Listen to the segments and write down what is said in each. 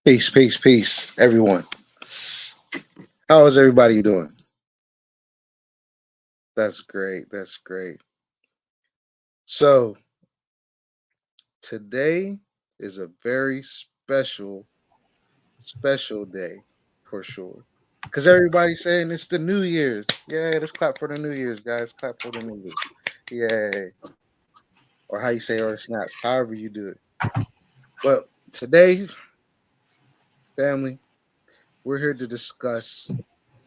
Peace, peace, peace, everyone. How is everybody doing? That's great. That's great. So, today is a very special day for sure. Because everybody's saying it's the New Year's. Yeah, let's clap for the New Year's, guys. Clap for the New Year's. Yay. Or how you say, or snap, however you do it. But today, family, we're here to discuss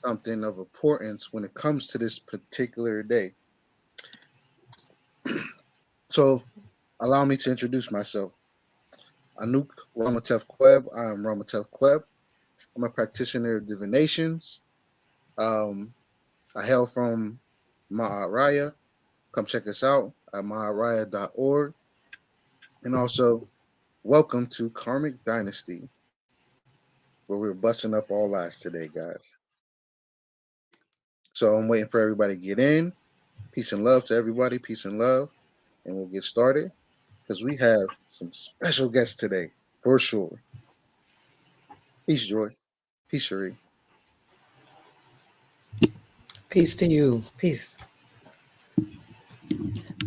something of importance when it comes to this particular day. So, allow me to introduce myself. Anuk Ramatev Kweb. I am Ramatev Kweb. I'm a practitioner of divinations. Um, I hail from Maharaya. Come check us out at maharaya.org. And also, welcome to Karmic Dynasty, where we're busting up all lies today, guys. So I'm waiting for everybody to get in. Peace and love to everybody. Peace and love. And we'll get started because we have some special guests today, for sure. Peace, Joy. Peace, Cherie. Peace to you. Peace.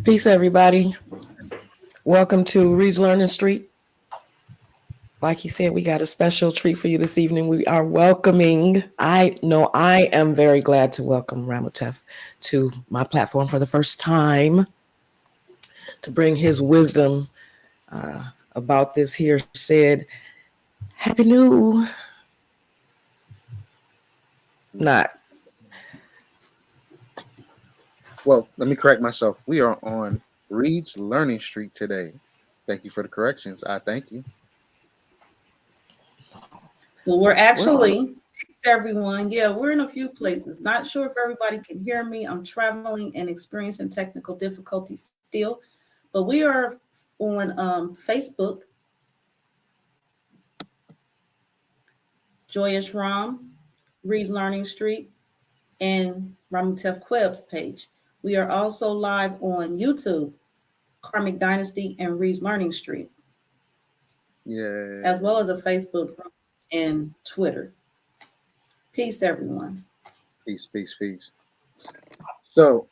Peace, everybody. Welcome to Reed's Learning Street. Like he said, we got a special treat for you this evening. We are welcoming, I know I am very glad to welcome Ramotef to my platform for the first time to bring his wisdom about this here said, Happy New, not. Well, let me correct myself. We are on Reed's Learning Street today. Thank you for the corrections. I thank you. Well, we're We're on. actually, thanks everyone. Yeah, we're in a few places. Not sure if everybody can hear me. I'm traveling and experiencing technical difficulties still, but we are on Facebook, Joyous Ram, Reed's Learning Street, and Ramutef Queb's page. We are also live on YouTube, Karmic Dynasty and Reed's Learning Street, Yeah. as well as a Facebook group and Twitter. Peace, everyone. Peace, peace, peace. So,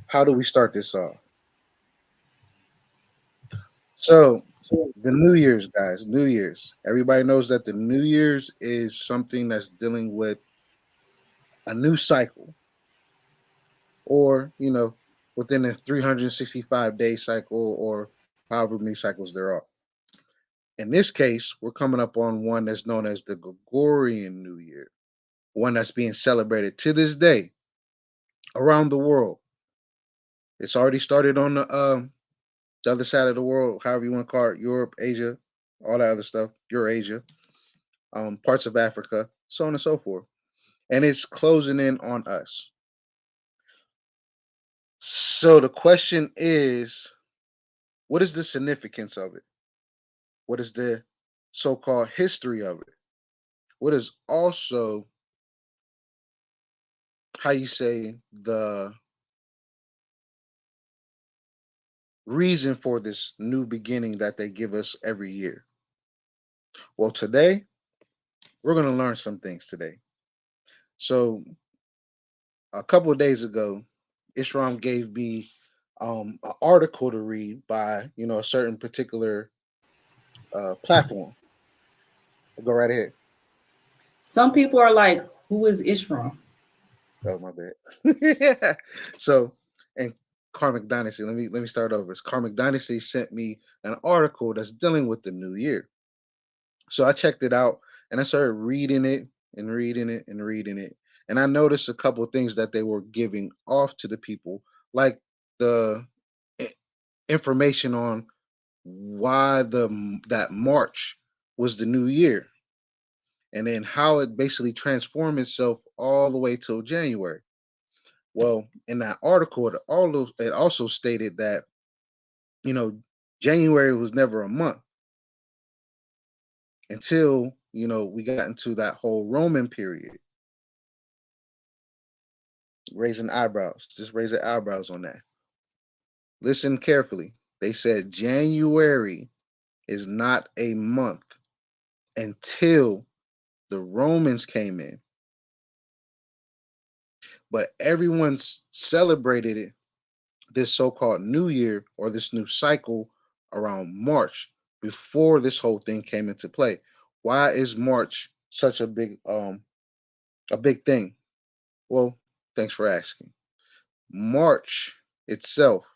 how do we start this off? So, the New Year's, guys, New Year's. Everybody knows that the New Year's is something that's dealing with a new cycle, or, within a 365-day cycle, or however many cycles there are. In this case, we're coming up on one that's known as the Gregorian New Year, one that's being celebrated to this day around the world. It's already started on the other side of the world, however you want to call it, Europe, Asia, all that other stuff, Eurasia, parts of Africa, so on and so forth. And it's closing in on us. So the question is, what is the significance of it? What is the so-called history of it? What is also, how you say, the reason for this new beginning that they give us every year? Well, today, we're going to learn some things today. So a couple of days ago, Ishram gave me an article to read by a certain particular platform. Go right ahead. Some people are like, who is Ishram? Oh my bad. So, and Karmic Dynasty. Let me start over. Karmic Dynasty sent me an article that's dealing with the new year. So I checked it out and I started reading it and reading it and reading it. And I noticed a couple of things that they were giving off to the people, like the i- information on why that March was the new year, and then how it basically transformed itself all the way till January. Well, in that article, it also stated that you know January was never a month until we got into that whole Roman period. Raising eyebrows, just raise the eyebrows on that. Listen carefully. They said January is not a month until the Romans came in, but everyone's celebrated it, this so-called new year or this new cycle, around March, before this whole thing came into play. Why is March such a big thing? Well, thanks for asking. March itself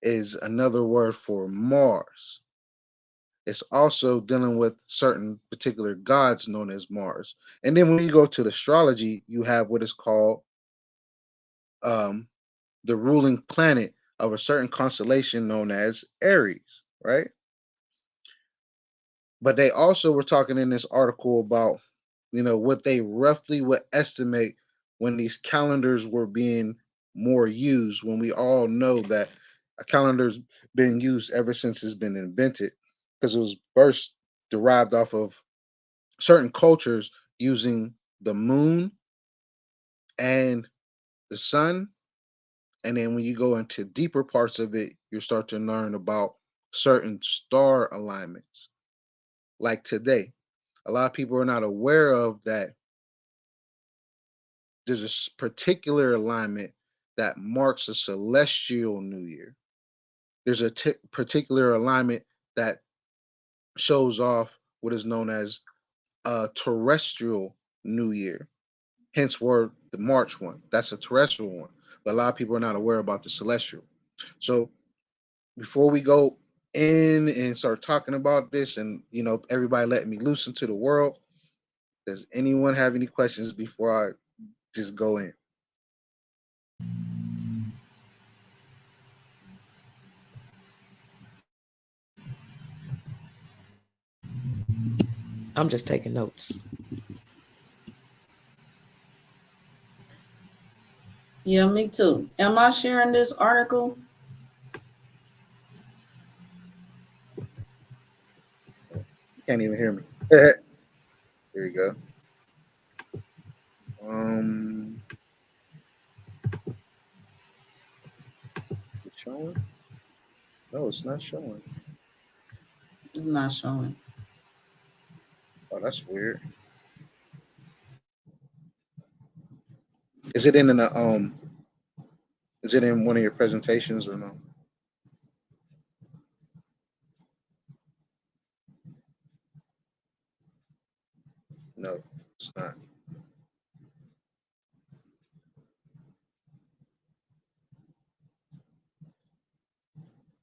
is another word for Mars. It's also dealing with certain particular gods known as Mars. And then when you go to the astrology, you have what is called um, the ruling planet of a certain constellation known as Aries, right? But they also were talking in this article about, what they roughly would estimate when these calendars were being more used, when we all know that a calendar's been used ever since it's been invented, because it was first derived off of certain cultures using the moon and the sun. And then when you go into deeper parts of it, you start to learn about certain star alignments. Like today, a lot of people are not aware of that there's a particular alignment that marks a celestial new year. There's a particular alignment that shows off what is known as a terrestrial new year. Hence, word the March one. That's a terrestrial one. But a lot of people are not aware about the celestial. So before we go in and start talking about this, and everybody letting me loose into the world, does anyone have any questions before I just go in? I'm just taking notes. Yeah, me too. Am I sharing this article? You can't even hear me. There you go. Um, it's showing? No, it's not showing. It's not showing. Oh, that's weird. Is it in a Is it in one of your presentations or no? No, it's not.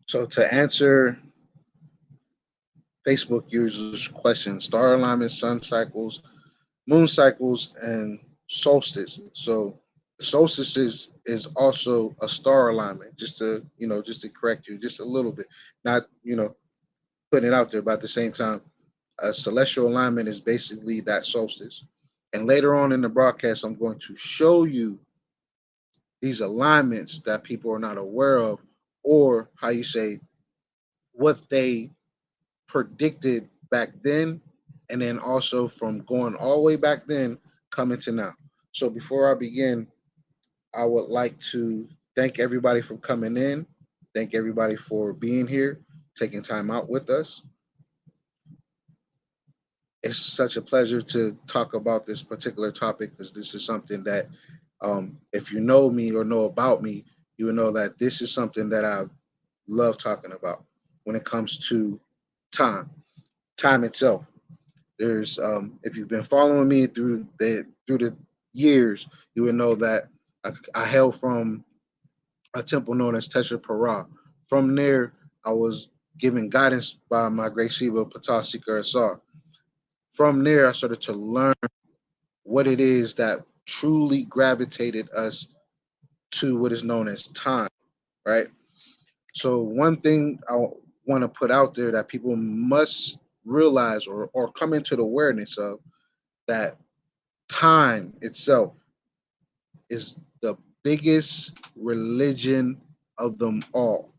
So to answer Facebook users' questions, star alignment, sun cycles, moon cycles, and solstice. So solstice is also a star alignment. Just to correct you just a little bit, not putting it out there, but at the same time, a celestial alignment is basically that solstice. And later on in the broadcast, I'm going to show you these alignments that people are not aware of, or how you say what they predicted back then, and then also from going all the way back then coming to now. So before I begin, I would like to thank everybody for coming in. Thank everybody for being here, taking time out with us. It's such a pleasure to talk about this particular topic, because this is something that, if you know me or know about me, you will know that this is something that I love talking about when it comes to time, time itself. There's if you've been following me through the years, you would know that I hail from a temple known as Tetra Para. From there, I was given guidance by my great Shiva Ptah Seeker Asar. From there, I started to learn what it is that truly gravitated us to what is known as time, right? So one thing I want to put out there that people must realize, or come into the awareness of, that time itself is the biggest religion of them all.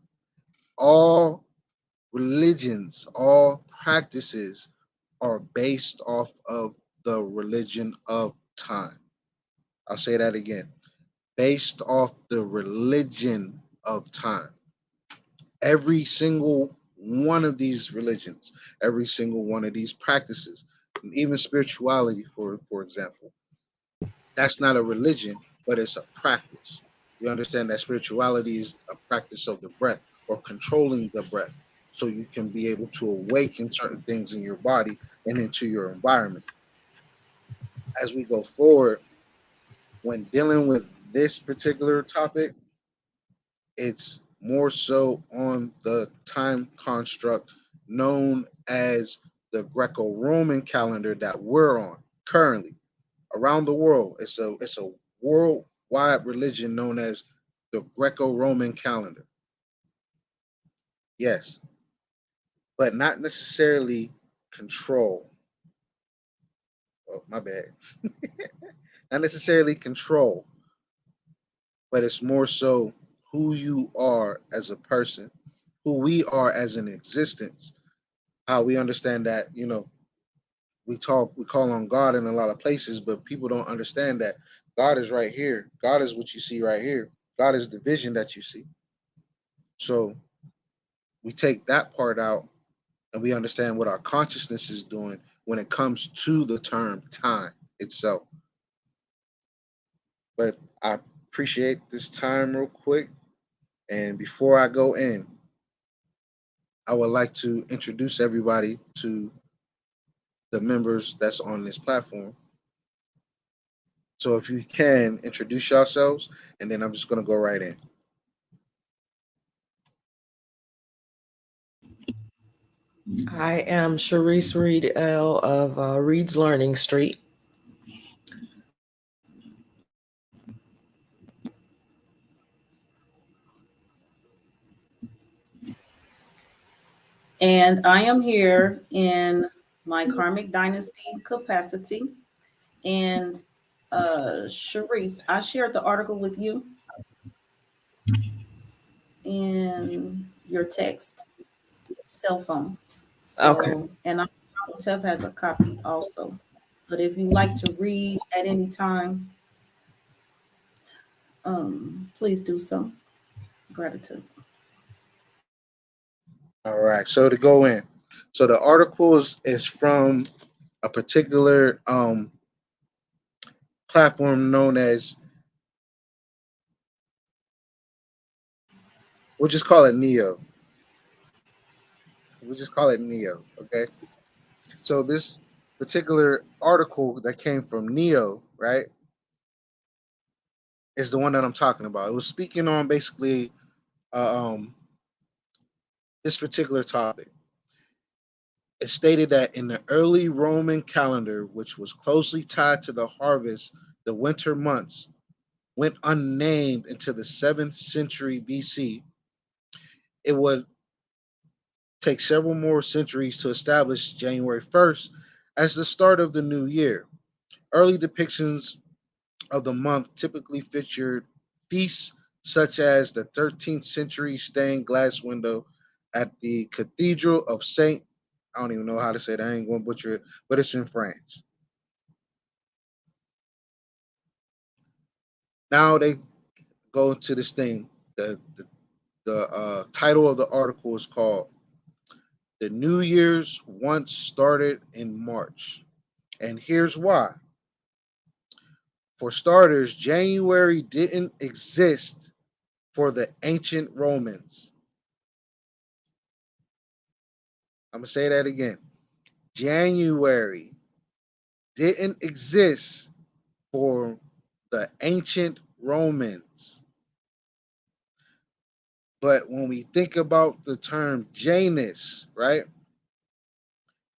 All religions, all practices are based off of the religion of time. I'll say that again. Based off the religion of time. Every single one of these religions, every single one of these practices, and even spirituality, for example. That's not a religion, but it's a practice. You understand that spirituality is a practice of the breath or controlling the breath so you can be able to awaken certain things in your body and into your environment. As we go forward, when dealing with this particular topic, it's more so on the time construct known as the Greco-Roman calendar that we're on currently around the world. It's a worldwide religion known as the Greco-Roman calendar. Yes, but not necessarily control. Oh, my bad. Not necessarily control, but it's more so who you are as a person, who we are as an existence, how we understand that, we call on God in a lot of places, but people don't understand that God is right here. God is what you see right here. God is the vision that you see. So we take that part out and we understand what our consciousness is doing when it comes to the term time itself. But I appreciate this time real quick. And before I go in, I would like to introduce everybody to the members that's on this platform. So if you can introduce yourselves, and then I'm just going to go right in. I am Sharice Reed L of Reed's Learning Street. And I am here in my Karmic Dynasty capacity. And Sharice, I shared the article with you in your text cell phone. Okay. So, and Tev has a copy also. But if you like to read at any time, please do so. Gratitude. All right. So to go in, so the article is from a particular platform known as, we'll just call it Neo. We'll just call it Neo. Okay. So this particular article that came from Neo, right, is the one that I'm talking about. It was speaking on basically uh, um, this particular topic. It stated that in the early Roman calendar, which was closely tied to the harvest, the winter months went unnamed into the 7th century BC. It would take several more centuries to establish January 1st as the start of the new year. Early depictions of the month typically featured feasts such as the 13th century stained glass window at the Cathedral of Saint. I don't even know how to say it. I ain't going to butcher it, but it's in France. Now they go to this thing. The title of the article is called "The New Year's Once Started in March," and here's why. For starters, January didn't exist for the ancient Romans. I'm gonna say that again. January didn't exist for the ancient Romans. But when we think about the term Janus, right?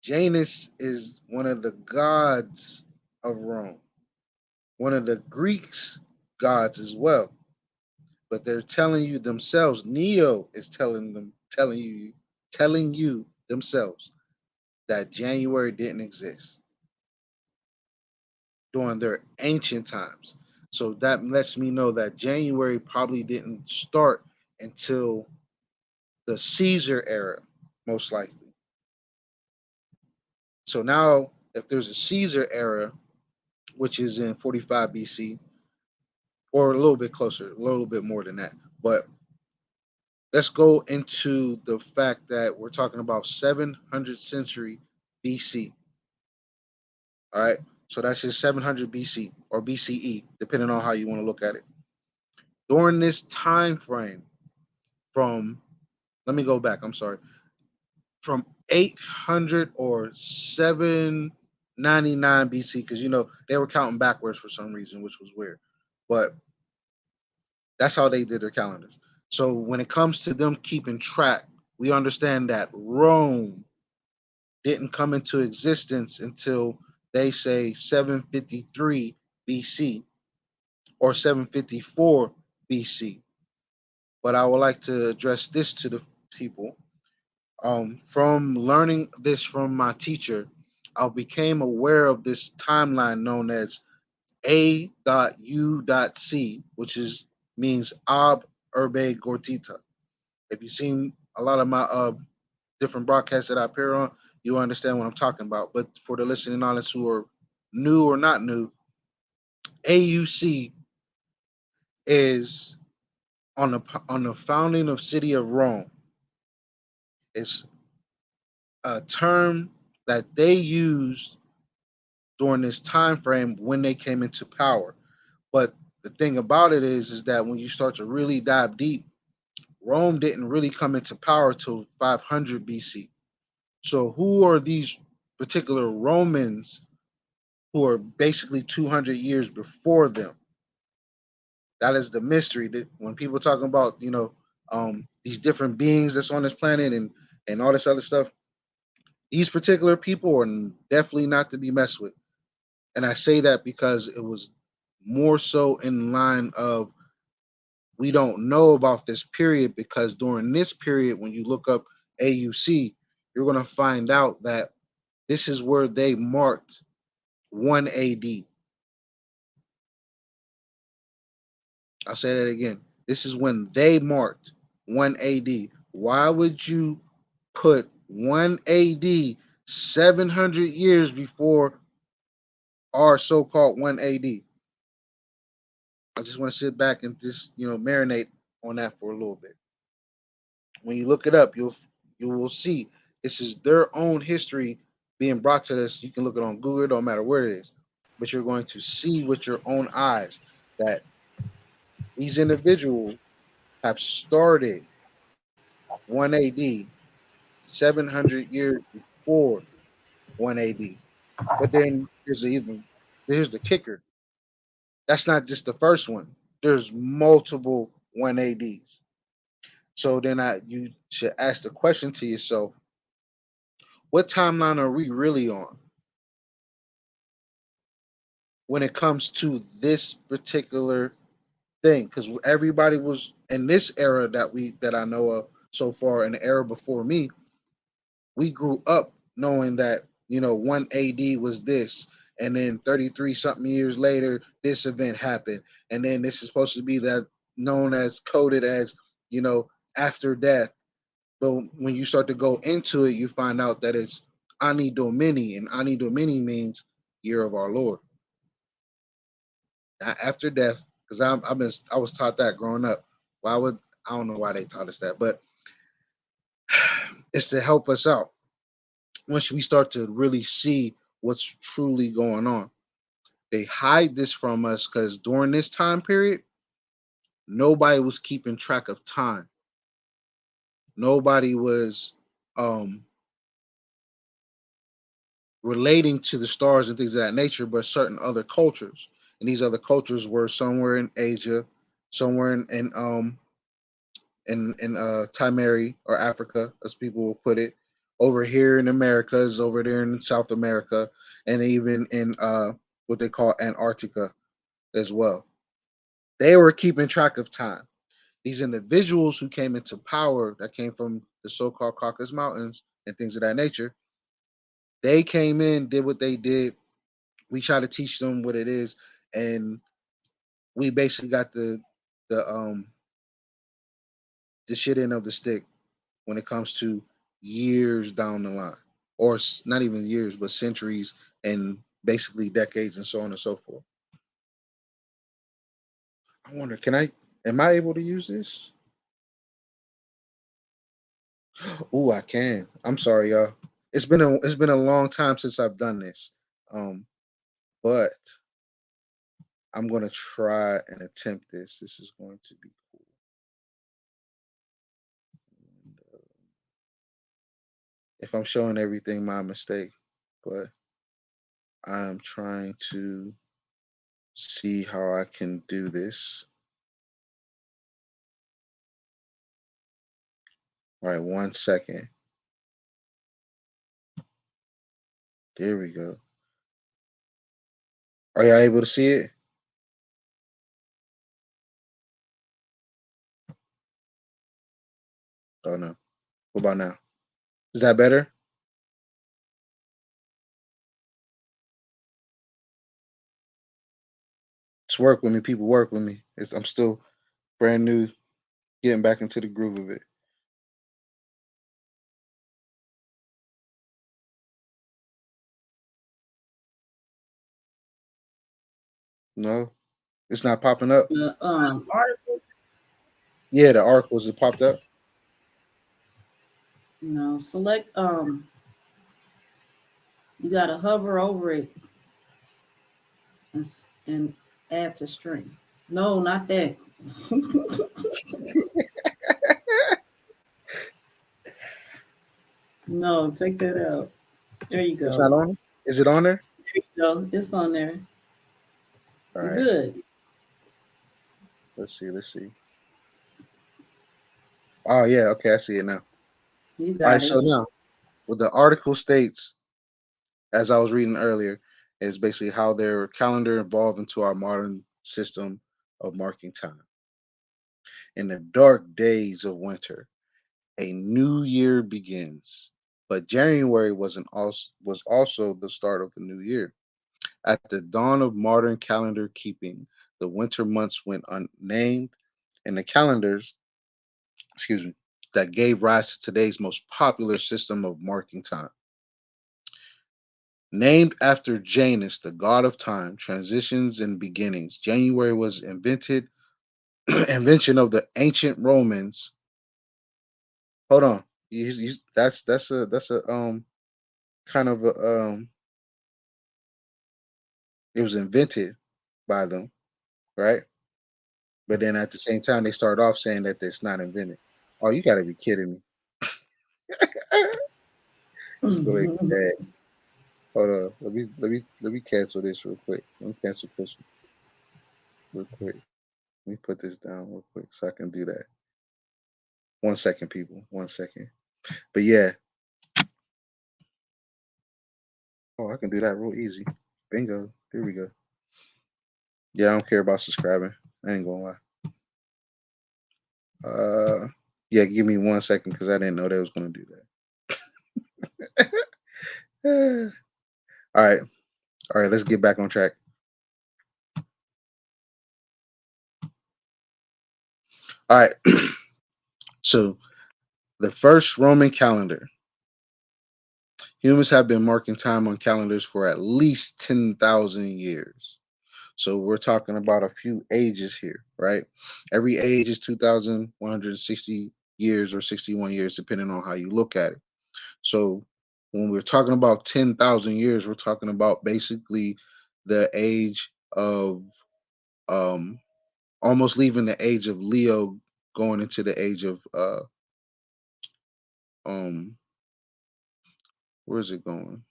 Janus is one of the gods of Rome, one of the Greeks' gods as well. But they're telling you themselves, Neo is telling you themselves that January didn't exist during their ancient times. So that lets me know that January probably didn't start until the Caesar era, most likely. So now, if there's a Caesar era, which is in 45 BC, or a little bit closer, a little bit more than that, but let's go into the fact that we're talking about 700th century BC. All right. So that's just 700 BC or BCE, depending on how you want to look at it. During this time frame, from let me go back. I'm sorry, from 800 or 799 BC, because they were counting backwards for some reason, which was weird. But that's how they did their calendars. So when it comes to them keeping track, we understand that Rome didn't come into existence until they say 753 BC or 754 BC. But I would like to address this to the people. From learning this from my teacher, I became aware of this timeline known as A.U.C, which is means Ab Urbe Gortita. If you've seen a lot of my different broadcasts that I appear on, you understand what I'm talking about. But for the listening audience who are new or not new, AUC is on the founding of city of Rome. It's a term that they used during this time frame when they came into power. But the thing about it is that when you start to really dive deep, Rome didn't really come into power till 500 BC. So who are these particular Romans who are basically 200 years before them? That is the mystery. That when people talking about these different beings that's on this planet and all this other stuff, these particular people are definitely not to be messed with. And I say that because it was more so in line of we don't know about this period, because during this period, when you look up AUC, you're going to find out that this is where they marked 1 AD. I'll say that again. This is when they marked 1 AD. Why would you put 1 AD 700 years before our so-called 1 AD? I just want to sit back and just, marinate on that for a little bit. When you look it up, you will see this is their own history being brought to this. You can look it on Google, it don't matter where it is, but you're going to see with your own eyes that these individuals have started 1 AD 700 years before 1 AD. But then here's the kicker. That's not just the first one. There's multiple 1 ADs. So then you should ask the question to yourself, what timeline are we really on when it comes to this particular thing? Because everybody was in this era that I know of so far, in the era before me, we grew up knowing that 1 AD was this, and then 33 something years later this event happened, and then this is supposed to be that known as coded as you know after death. But when you start to go into it, you find out that it's Ani Domini, and Ani Domini means year of our Lord, not after death. Because I was taught that growing up. Why would I don't know why they taught us that, but it's to help us out once we start to really see what's truly going on. They hide this from us because during this time period, nobody was keeping track of time. Nobody was um, relating to the stars and things of that nature, but certain other cultures. And these other cultures were somewhere in Asia, somewhere in Timeri or Africa, as people will put it, over here in Americas, over there in South America, and even in what they call Antarctica as well. They were keeping track of time. These individuals who came into power that came from the so-called Caucasus Mountains and things of that nature, they came in, did what they did. We try to teach them what it is, and we basically got the the shit end of the stick when it comes to years down the line, or not even years, but centuries and basically decades and so on and so forth. I wonder, am I able to use this? Oh, I can. I'm sorry, y'all. It's been a long time since I've done this. But I'm gonna try and attempt this. This is going to be cool. And, if I'm showing everything, my mistake. But I'm trying to see how I can do this. All right, 1 second. There we go. Are y'all able to see it? Oh no. What about now? Is that better? Just work with me, people. Work with me. I'm still brand new, getting back into the groove of it. No, it's not popping up. The article, Yeah, the articles it popped up. select you gotta hover over it and add to string. No, not that. No, take that out. There you It's go. not on. Is it on there? There you go. It's on there. All right. Good. Let's see. Let's see. Oh yeah. Okay, I see it now. You All right. got So it. now, what the article states, as I was reading earlier, is basically how their calendar evolved into our modern system of marking time. In the dark days of winter, a new year begins. But January was also the start of a new year. At the dawn of modern calendar keeping, the winter months went unnamed, and the calendars, excuse me, that gave rise to today's most popular system of marking time. Named after Janus, the god of time, transitions and beginnings, January was invention of the ancient Romans. Hold on, that's a kind of a it was invented by them, right? But then at the same time, they start off saying that it's not invented. Oh, you got to be kidding me! Let's go ahead. Hold on. Let me cancel this real quick. Let me cancel Christmas real quick. Let me put this down real quick so I can do that. 1 second, people. 1 second. But yeah. Oh, I can do that real easy. Bingo. Here we go. Yeah, I don't care about subscribing. I ain't gonna lie. Yeah, give me 1 second because I didn't know they was gonna do that. All right. All right, let's get back on track. All right. So the first Roman calendar. Humans have been marking time on calendars for at least 10,000 years. So we're talking about a few ages here, right? Every age is 2,160 years or 61 years, depending on how you look at it. So when we're talking about 10,000 years, we're talking about basically the age of um, almost leaving the age of Leo, going into the age of um, where is it going?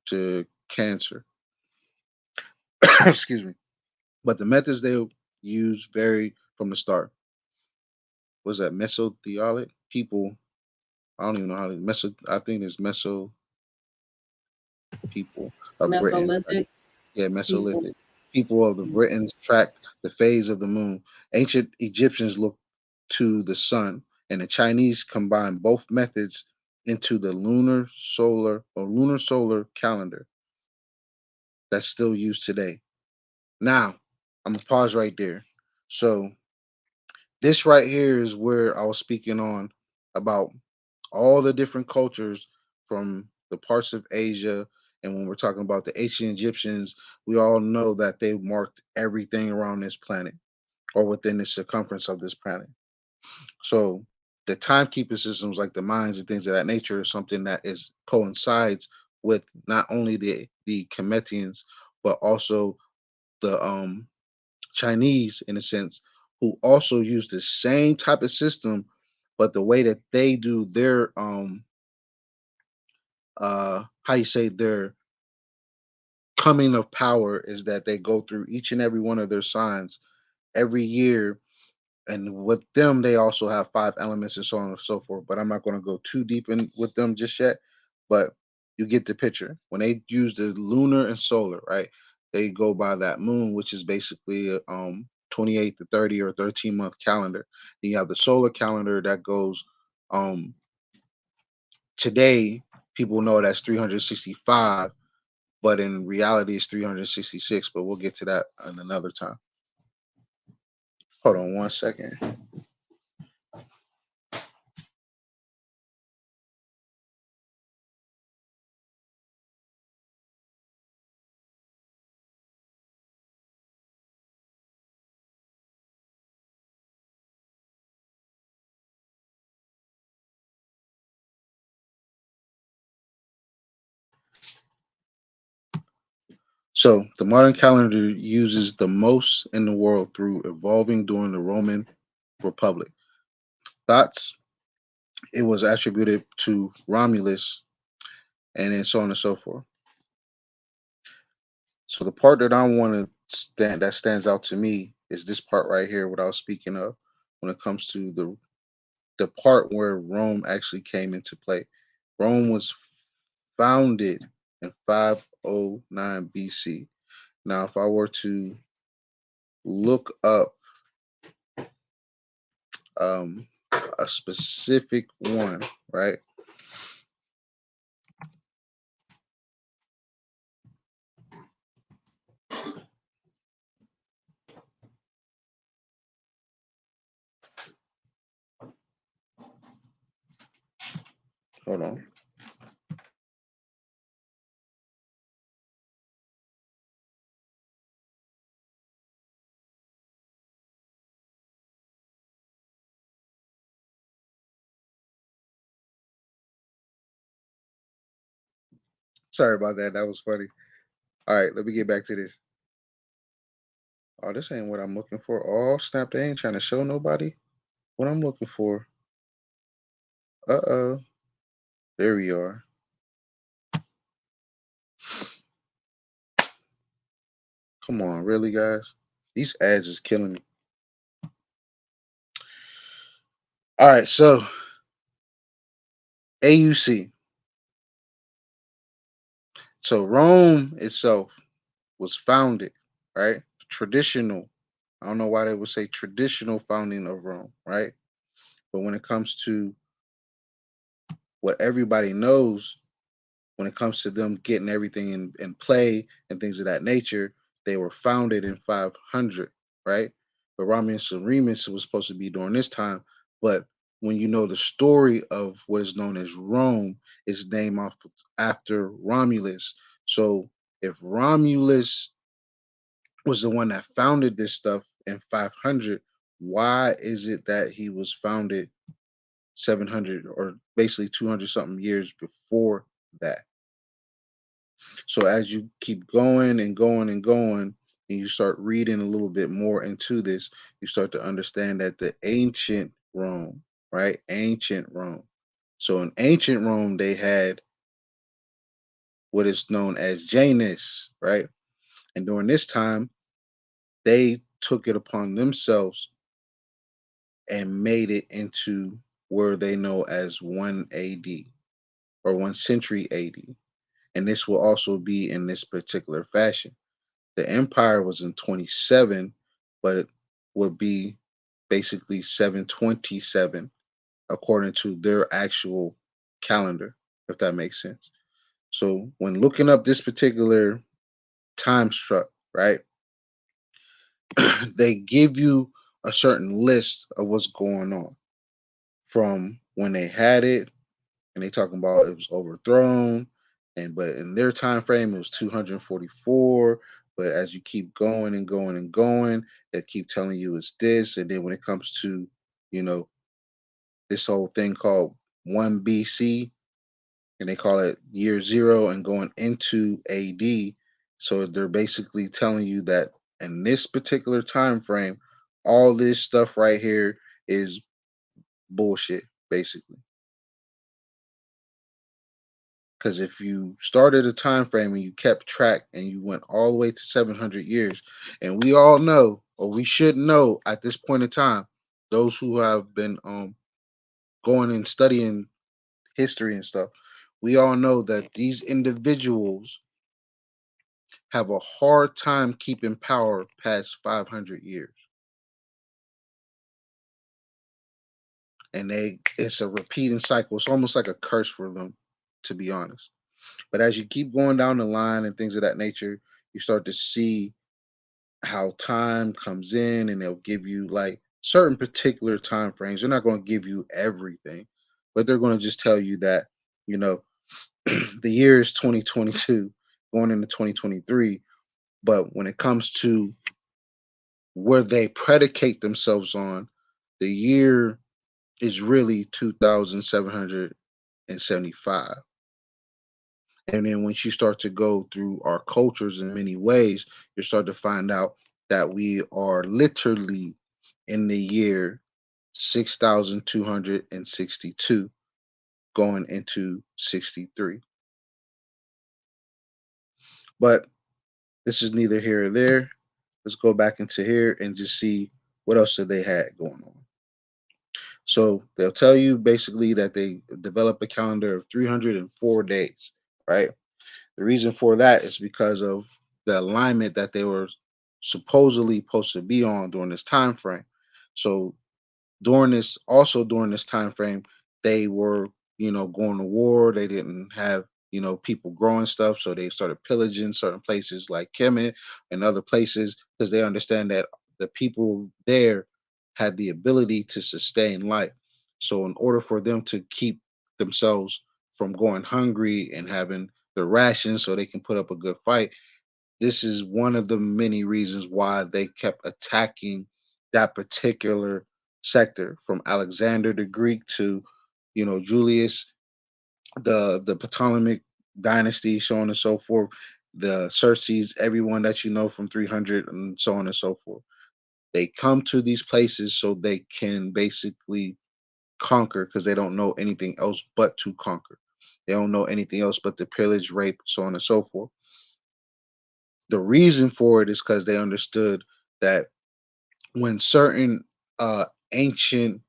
To Cancer. Excuse me. But the methods they use vary from the start. Was that mesotheolic people? I don't even know how to I think it's meso people of Britain. Mesolithic Yeah, people. Mesolithic people of the Britons tracked the phase of the moon. Ancient Egyptians looked to the sun, and the Chinese combined both methods into the lunar solar calendar that's still used today. Now, I'm gonna pause right there. So this right here is where I was speaking on about all the different cultures from the parts of Asia. And when we're talking about the ancient Egyptians, we all know that they marked everything around this planet or within the circumference of this planet. So the timekeeping systems like the mines and things of that nature is something that is coincides with not only the Cometians but also the Chinese in a sense, who also use the same type of system, but the way that they do their how you say their coming of power is that they go through each and every one of their signs every year. And with them, they also have five elements and so on and so forth. But I'm not going to go too deep in with them just yet. But you get the picture. When they use the lunar and solar, right? They go by that moon, which is basically 28 to 30 or 13-month calendar. Then you have the solar calendar that goes today. People know that's 365, but in reality, it's 366. But we'll get to that in another time. Hold on one second. So the modern calendar uses the most in the world through evolving during the Roman Republic. Thoughts it was attributed to Romulus and then so on and so forth. So the part that I want to stand that stands out to me is this part right here, what I was speaking of when it comes to the part where Rome actually came into play. Rome was founded in 509 BC. Now, if I were to look up um, a specific one, right? Hold on. Sorry about that. That was funny. All right, let me get back to this. Oh, this ain't what I'm looking for. Oh, snap. They ain't trying to show nobody what I'm looking for. Uh-oh. There we are. Come on, really, guys? These ads is killing me. All right, so AUC. So Rome itself was founded, right? Traditional. I don't know why they would say traditional founding of Rome, right? But when it comes to what everybody knows, when it comes to them getting everything in play and things of that nature, they were founded in 500, right? But Romulus and Remus was supposed to be during this time. But when you know the story of what is known as Rome, it's named after Romulus. So if Romulus was the one that founded this stuff in 500, why is it that he was founded 700 or basically 200 something years before that? So as you keep going and going and going, and you start reading a little bit more into this, you start to understand that the ancient Rome, right? Ancient Rome. So in ancient Rome, they had what is known as Janus, right? And during this time, they took it upon themselves and made it into where they know as 1 AD or 1 century AD. And this will also be in this particular fashion. The empire was in 27, but it would be basically 727 according to their actual calendar, if that makes sense. So when looking up this particular time struck, right, they give you a certain list of what's going on from when they had it, and they talking about it was overthrown, and but in their time frame it was 244. But as you keep going and going and going, they keep telling you it's this, and then when it comes to, you know, this whole thing called 1 BC, and they call it year zero and going into AD. So they're basically telling you that in this particular time frame, all this stuff right here is bullshit, basically. Because if you started a time frame and you kept track and you went all the way to 700 years, and we all know, or we should know at this point in time, those who have been going and studying history and stuff, we all know that these individuals have a hard time keeping power past 500 years. And it's a repeating cycle. It's almost like a curse for them, to be honest. But as you keep going down the line and things of that nature, you start to see how time comes in, and they'll give you like certain particular time frames. They're not going to give you everything, but they're going to just tell you that, you know, the year is 2022 going into 2023. But when it comes to where they predicate themselves on, the year is really 2775. And then once you start to go through our cultures in many ways, you start to find out that we are literally in the year 6262 going into 63. But this is neither here or there. Let's go back into here and just see what else that they had going on. So they'll tell you basically that they develop a calendar of 304 days, right? The reason for that is because of the alignment that they were supposedly supposed to be on during this time frame. So during this time frame, they were, going to war. They didn't have, people growing stuff, so they started pillaging certain places like Kemet and other places, because they understand that the people there had the ability to sustain life. So in order for them to keep themselves from going hungry and having the rations so they can put up a good fight, this is one of the many reasons why they kept attacking that particular sector, from Alexander the Greek to, Julius, the Ptolemaic dynasty, so on and so forth, the Xerxes, everyone that you know from 300 and so on and so forth. They come to these places so they can basically conquer, because they don't know anything else but to conquer. They don't know anything else but to pillage, rape, so on and so forth. The reason for it is because they understood that when certain uh, ancient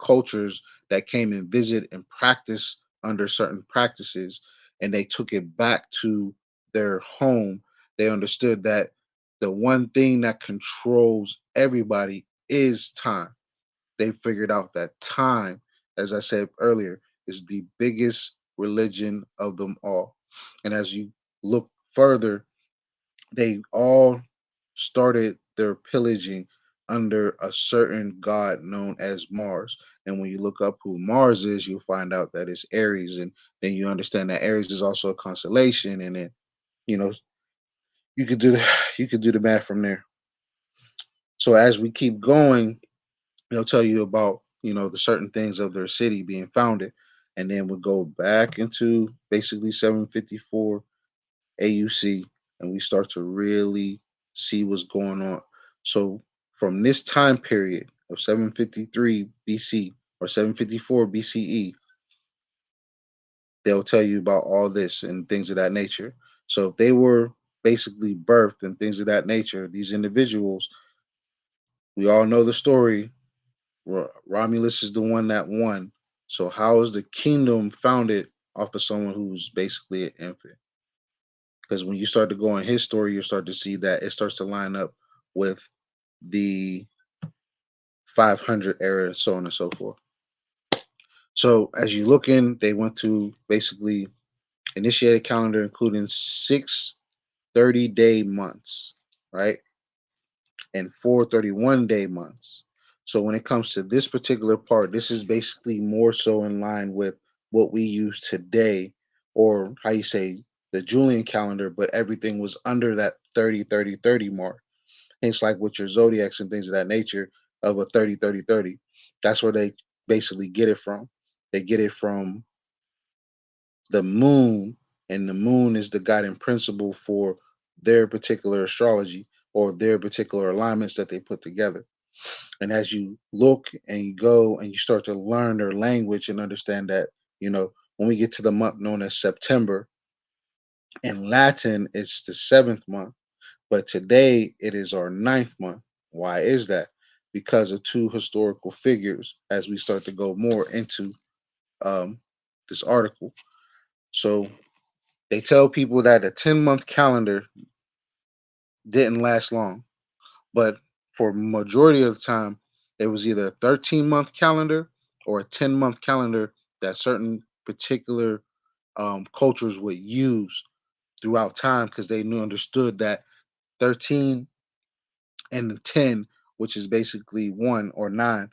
cultures that came and visit and practice under certain practices, and they took it back to their home, they understood that the one thing that controls everybody is time. They figured out that time, as I said earlier, is the biggest religion of them all. And as you look further, they all started their pillaging under a certain god known as Mars. And when you look up who Mars is, you'll find out that it's Aries. And then you understand that Aries is also a constellation. And then, you know, you could do the, you could do the math from there. So as we keep going, they'll tell you about, the certain things of their city being founded. And then we'll go back into basically 754 AUC, and we start to really see what's going on. So from this time period of 753 BC or 754 BCE, they'll tell you about all this and things of that nature. So if they were basically birthed and things of that nature, these individuals, we all know the story. Romulus is the one that won. So how is the kingdom founded off of someone who's basically an infant? Because when you start to go in his story, you start to see that it starts to line up with the 500 era and so on and so forth. So as you look in, they went to basically initiate a calendar including 6 30-day months, right? And 4 31-day months. So when it comes to this particular part, this is basically more so in line with what we use today, or how you say the Julian calendar, but everything was under that 30 30 30 mark. Hence, like with your zodiacs and things of that nature, of a 30 30 30. That's where they basically get it from. They get it from the moon, and the moon is the guiding principle for their particular astrology or their particular alignments that they put together. And as you look and you go and you start to learn their language and understand that, when we get to the month known as September, in Latin, it's the seventh month, but today it is our ninth month. Why is that? Because of two historical figures as we start to go more into um, this article. So they tell people that a 10-month calendar didn't last long, but for majority of the time, it was either a 13-month calendar or a 10-month calendar that certain particular cultures would use throughout time because they knew understood that 13 and the 10, which is basically 1 or 9,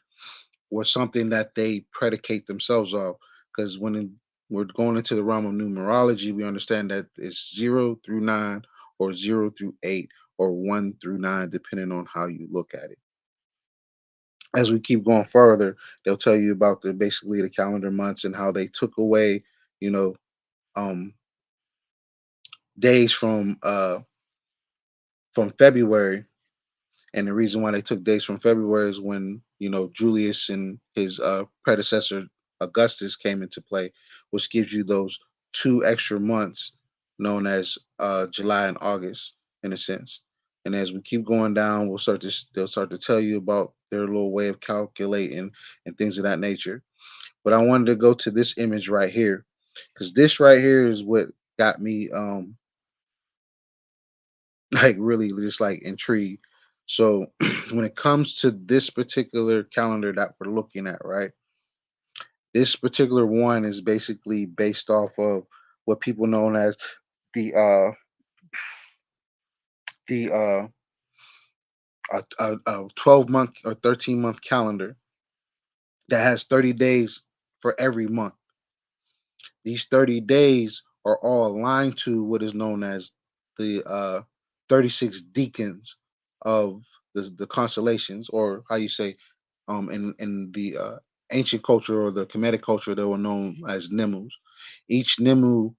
was something that they predicate themselves of. Because we're going into the realm of numerology, we understand that it's 0 through 9 or 0 through 8 or 1 through 9, depending on how you look at it. As we keep going further, they'll tell you about the basically the calendar months and how they took away, you know, um, days from February. And the reason why they took dates from February is when, Julius and his predecessor Augustus came into play, which gives you those 2 extra months known as July and August, in a sense. And as we keep going down, they'll start to tell you about their little way of calculating and things of that nature. But I wanted to go to this image right here, because this right here is what got me like really just like intrigued. So when it comes to this particular calendar that we're looking at, right? This particular one is basically based off of what people known as the uh the 12-month or 13-month calendar that has 30 days for every month. These 30 days are all aligned to what is known as the 36 deacons of the constellations, or how you say, in the ancient culture or the Kemetic culture, they were known as Nimus. Each Nimu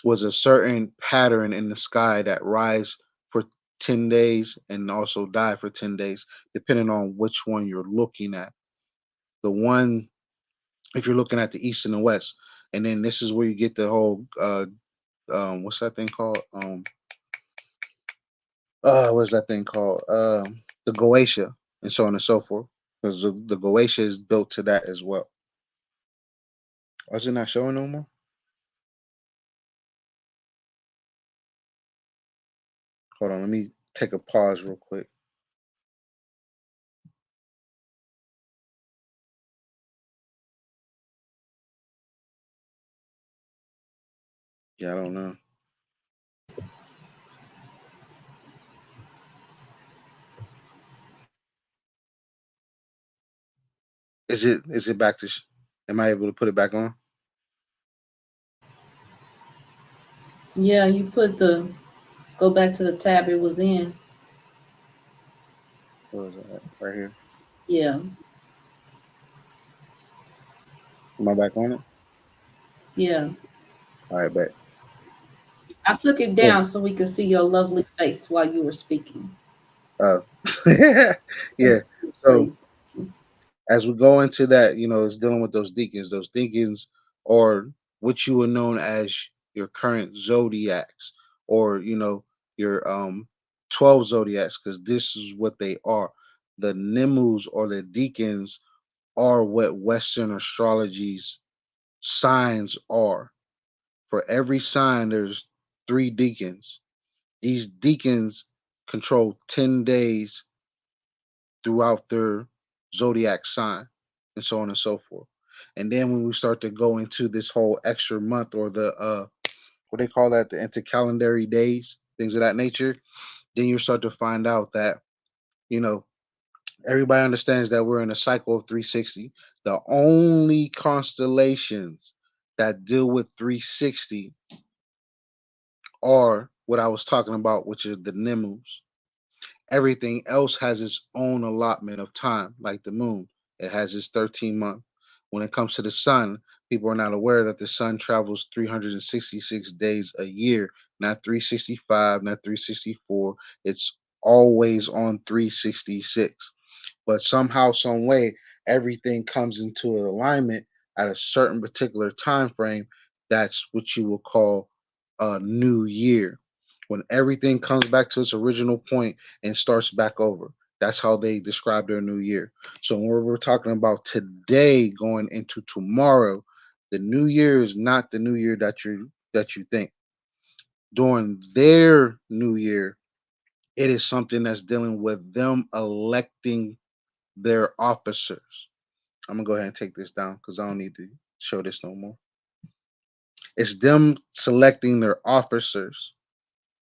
was a certain pattern in the sky that rise for 10 days and also die for 10 days, depending on which one you're looking at. The one, if you're looking at the east and the west, and then this is where you get the whole what's that thing called? What's that thing called? The Goetia, and so on and so forth. Because the Goetia is built to that as well. Oh, is it not showing no more? Hold on, let me take a pause real quick. Yeah, I don't know. Is it back to? Am I able to put it back on? Yeah, you go back to the tab it was in. Where is it at? Right here. Yeah, Am I back on it? yeah. All right, bet. I took it So, down so we could see your lovely face while you were speaking. uh, yeah. So Please. as we go into that, it's dealing with those deacons. Those deacons are what you would known as your current zodiacs, or your 12 zodiacs, because this is what they are. The Nimus or the deacons are what Western astrology's signs are. For every sign, there's three deacons. These deacons control 10 days throughout their zodiac sign, and so on and so forth. And then when we start to go into this whole extra month, or the what they call that, the intercalendary days, things of that nature, then you start to find out that, you know, everybody understands that we're in a cycle of 360. The only constellations that deal with 360 are what I was talking about, which is the Nimus. Everything else has its own allotment of time, like the moon. It has its 13 month. When it comes to the sun, people are not aware that the sun travels 366 days a year, not 365, not 364. It's always on 366. But somehow, some way, everything comes into alignment at a certain particular time frame. That's what you will call a new year. When everything comes back to its original point and starts back over. That's how they describe their new year. So when we're talking about today going into tomorrow, the new year is not the new year that you think. During their new year, it is something that's dealing with them electing their officers. I'm gonna go ahead and take this down because I don't need to show this no more. It's them selecting their officers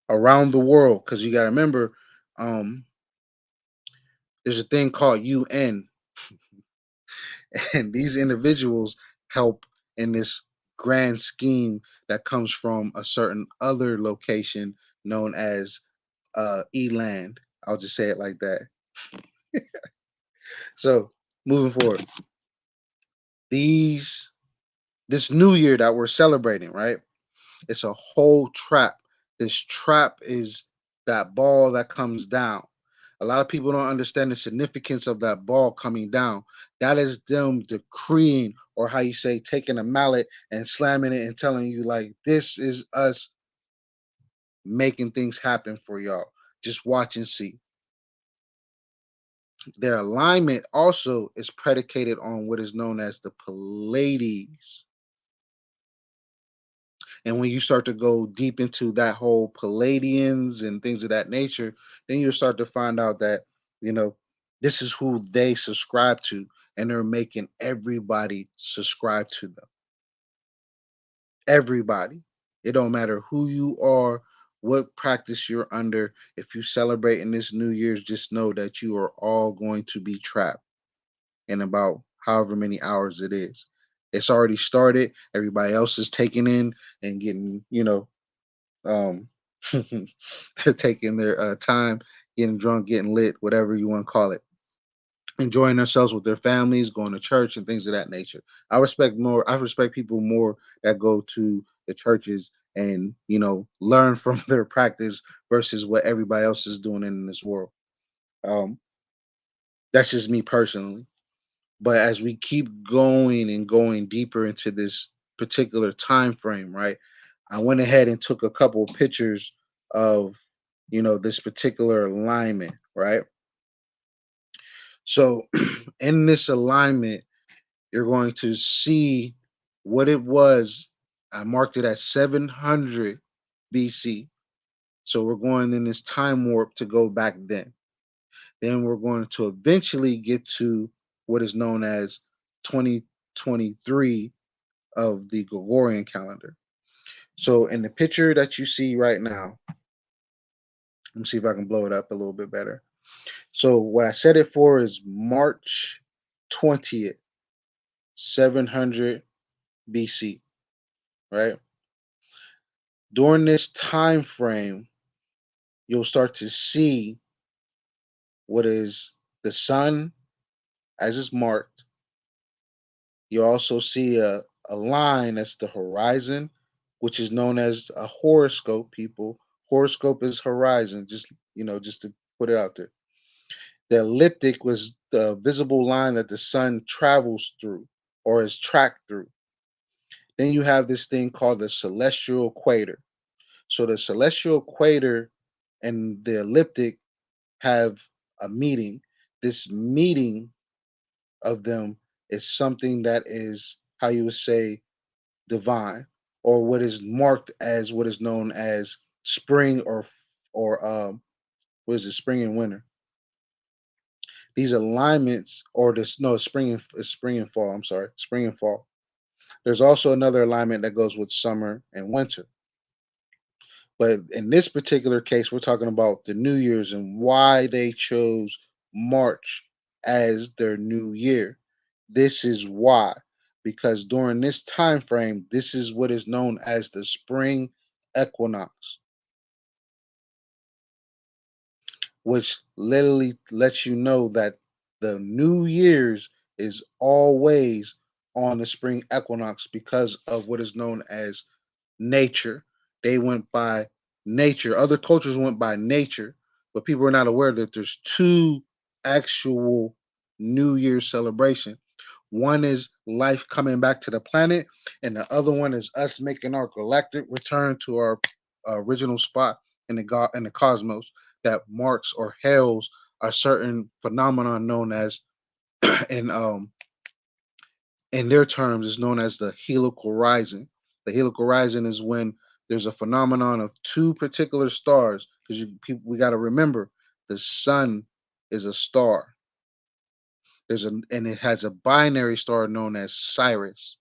around the world because you got to remember, um, there's a thing called UN, and these individuals help in this grand scheme that comes from a certain other location known as Eland. I'll just say it like that. So moving forward, these this new year that we're celebrating, right? It's a whole trap. This trap is that ball that comes down. A lot of people don't understand the significance of that ball coming down. That is them decreeing, or how you say, taking a mallet and slamming it and telling you, like, this is us making things happen for y'all. Just watch and see. Their alignment also is predicated on what is known as the Pleiades. And when you start to go deep into that whole Palladians and things of that nature, then you'll start to find out that, you know, this is who they subscribe to, and they're making everybody subscribe to them. Everybody. It don't matter who you are, what practice you're under. If you celebrate in this New Year's, just know that you are all going to be trapped in about however many hours it is. It's already started. Everybody else is taking in and getting, um, they're taking their time, getting drunk, getting lit, whatever you want to call it, enjoying themselves with their families, going to church and things of that nature. I respect people more that go to the churches and learn from their practice versus what everybody else is doing in this world. Um, that's just me personally. But as we keep going and going deeper into this particular time frame, right? I went ahead and took a couple of pictures of this particular alignment, right? So in this alignment, you're going to see what it was. I marked it at 700 BC. So we're going in this time warp to go back then. Then we're going to eventually get to what is known as 2023 of the Gregorian calendar. So in the picture that you see right now, let me see if I can blow it up a little bit better. So what I set it for is March 20th, 700 BC, right? During this time frame, you'll start to see what is the sun as it's marked. You also see a line that's the horizon, which is known as a horoscope, people. Horoscope is horizon, just to put it out there. The elliptic was the visible line that the sun travels through or is tracked through. Then you have this thing called the celestial equator. So the celestial equator and the elliptic have a meeting. This meeting of them is something that is, how you would say, divine, or what is marked as what is known as spring or what is it, spring and winter. These alignments, or this no spring and fall. I'm sorry, spring and fall. There's also another alignment that goes with summer and winter. But in this particular case, we're talking about the New Year's and why they chose March as their new year. This is why, because during this time frame, this is what is known as the spring equinox, which literally lets you know that the New Year's is always on the spring equinox because of what is known as nature. They went by nature. Other cultures went by nature, but people are not aware that there's two actual New Year's celebration. One is life coming back to the planet, and the other one is us making our galactic return to our original spot in the cosmos that marks or hails a certain phenomenon known as in in their terms is known as the helical rising. The helical rising is when there's a phenomenon of two particular stars because we got to remember the sun is a star. And it has a binary star known as Sirius,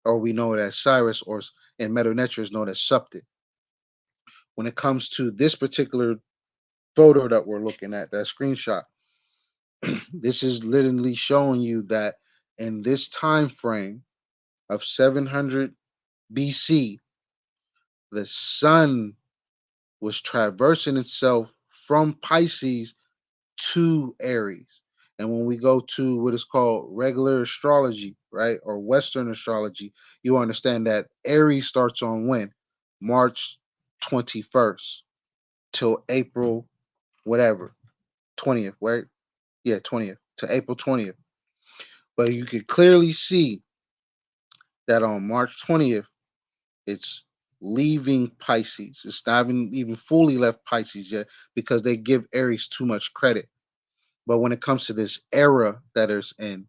or we know it as Cyrus, or in Metal Netra is known as Supti. When it comes to this particular photo that we're looking at, that screenshot, this is literally showing you that in this time frame of 700 BC, the sun was traversing itself from Pisces to Aries. And when we go to what is called regular astrology, right, or Western astrology, you understand that Aries starts on when? March 21st till April, whatever, 20th, right? Yeah, 20th to April 20th. But you can clearly see that on March 20th, it's leaving Pisces. It's not even fully left Pisces yet because they give Aries too much credit. But when it comes to this era that it's in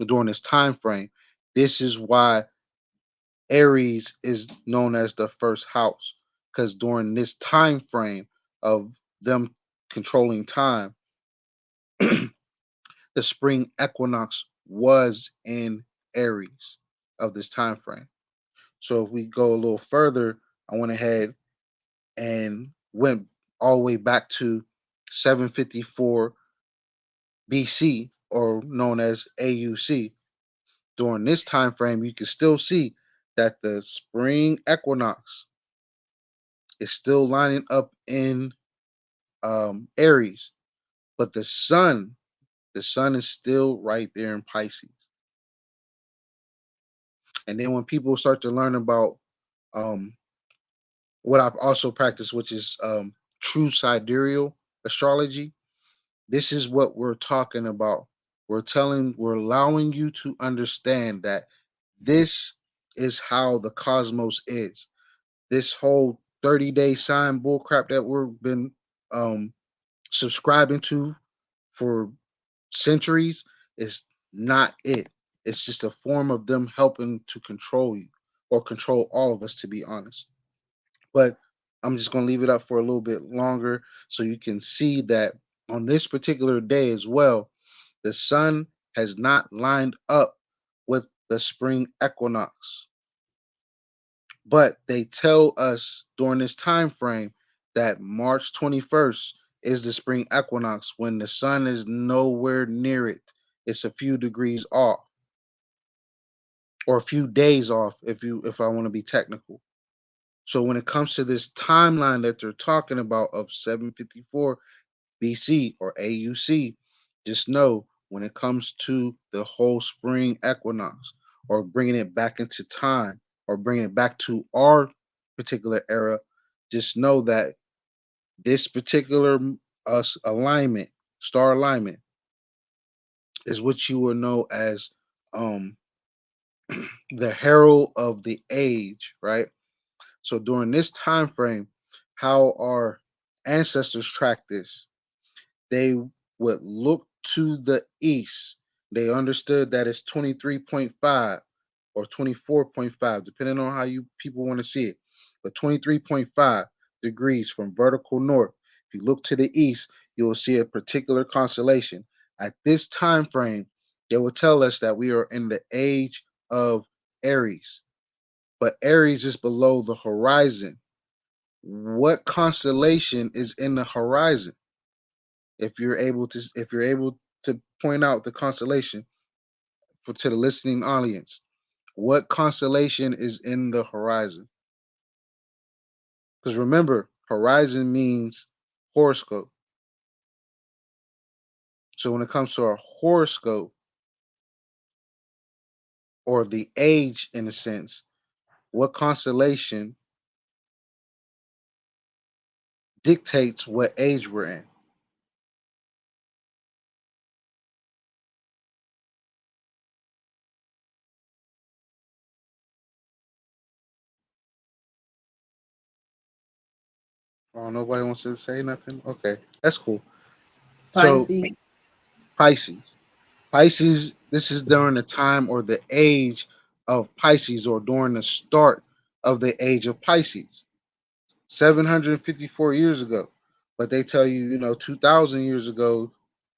during this time frame, this is why Aries is known as the first house. Because during this time frame of them controlling time, the spring equinox was in Aries of this time frame. So if we go a little further, I went ahead and went all the way back to 754 BC, or known as AUC. During this time frame, you can still see that the spring equinox is still lining up in Aries, but the sun is still right there in Pisces. And then when people start to learn about um, what I've also practiced, which is true sidereal astrology, this is what we're talking about. We're allowing you to understand that this is how the cosmos is. This whole 30-day sign bullcrap that we've been um, subscribing to for centuries is not it. It's just a form of them helping to control you or control all of us, to be honest. But I'm just going to leave it up for a little bit longer so you can see that on this particular day as well, the sun has not lined up with the spring equinox. But they tell us during this time frame that March 21st is the spring equinox when the sun is nowhere near it. It's a few degrees off or a few days off if I want to be technical. So when it comes to this timeline that they're talking about of 754 BC or AUC, just know when it comes to the whole spring equinox or bringing it back into time or bringing it back to our particular era, just know that this particular alignment, star alignment, is what you will know as um, the herald of the age, right? So during this time frame, how our ancestors track this, they would look to the east. They understood that it's 23.5 or 24.5, depending on how you people want to see it. But 23.5 degrees from vertical north. If you look to the east, you will see a particular constellation. At this time frame, they will tell us that we are in the age of Aries. But Aries is below the horizon. What constellation is in the horizon? If you're able to point out the constellation for to the listening audience, what constellation is in the horizon? Because remember, horizon means horoscope. So when it comes to our horoscope, or the age in a sense, what constellation dictates what age we're in. Oh, nobody wants to say nothing? Okay, that's cool. So, Pisces. Pisces. Pisces, this is during the time or the age of Pisces, or during the start of the age of Pisces. 754 years ago. But they tell you, 2,000 years ago,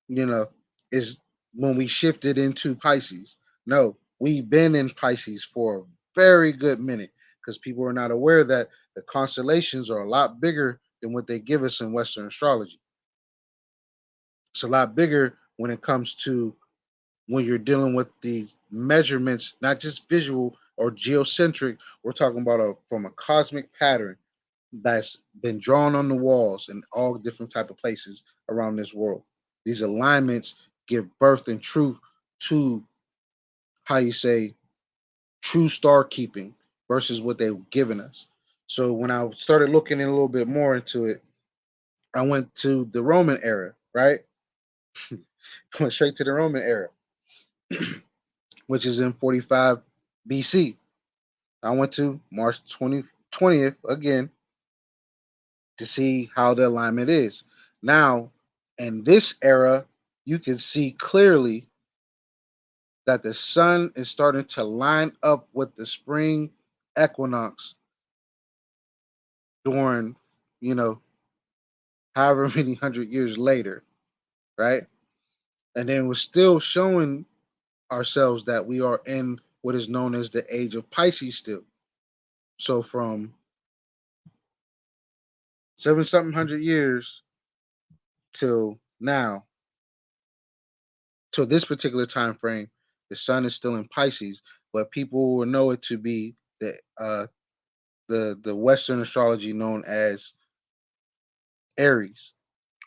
you know, is when we shifted into Pisces. No, we've been in Pisces for a very good minute, because people are not aware that the constellations are a lot bigger than what they give us in Western astrology. It's a lot bigger when it comes to when you're dealing with these measurements, not just visual or geocentric. We're talking about from a cosmic pattern that's been drawn on the walls in all different type of places around this world. These alignments give birth and truth to, how you say, true star keeping versus what they've given us. So when I started looking in a little bit more into it, I went to the Roman era, right? I went straight to the Roman era, which is in 45 BC. I went to March 20th again to see how the alignment is. Now, in this era, you can see clearly that the sun is starting to line up with the spring equinox during, you know, however many hundred years later, right? And then we're still showing ourselves that we are in what is known as the age of Pisces still. So from seven something hundred years till now, to this particular time frame, the sun is still in Pisces, but people will know it to be the Western astrology known as Aries.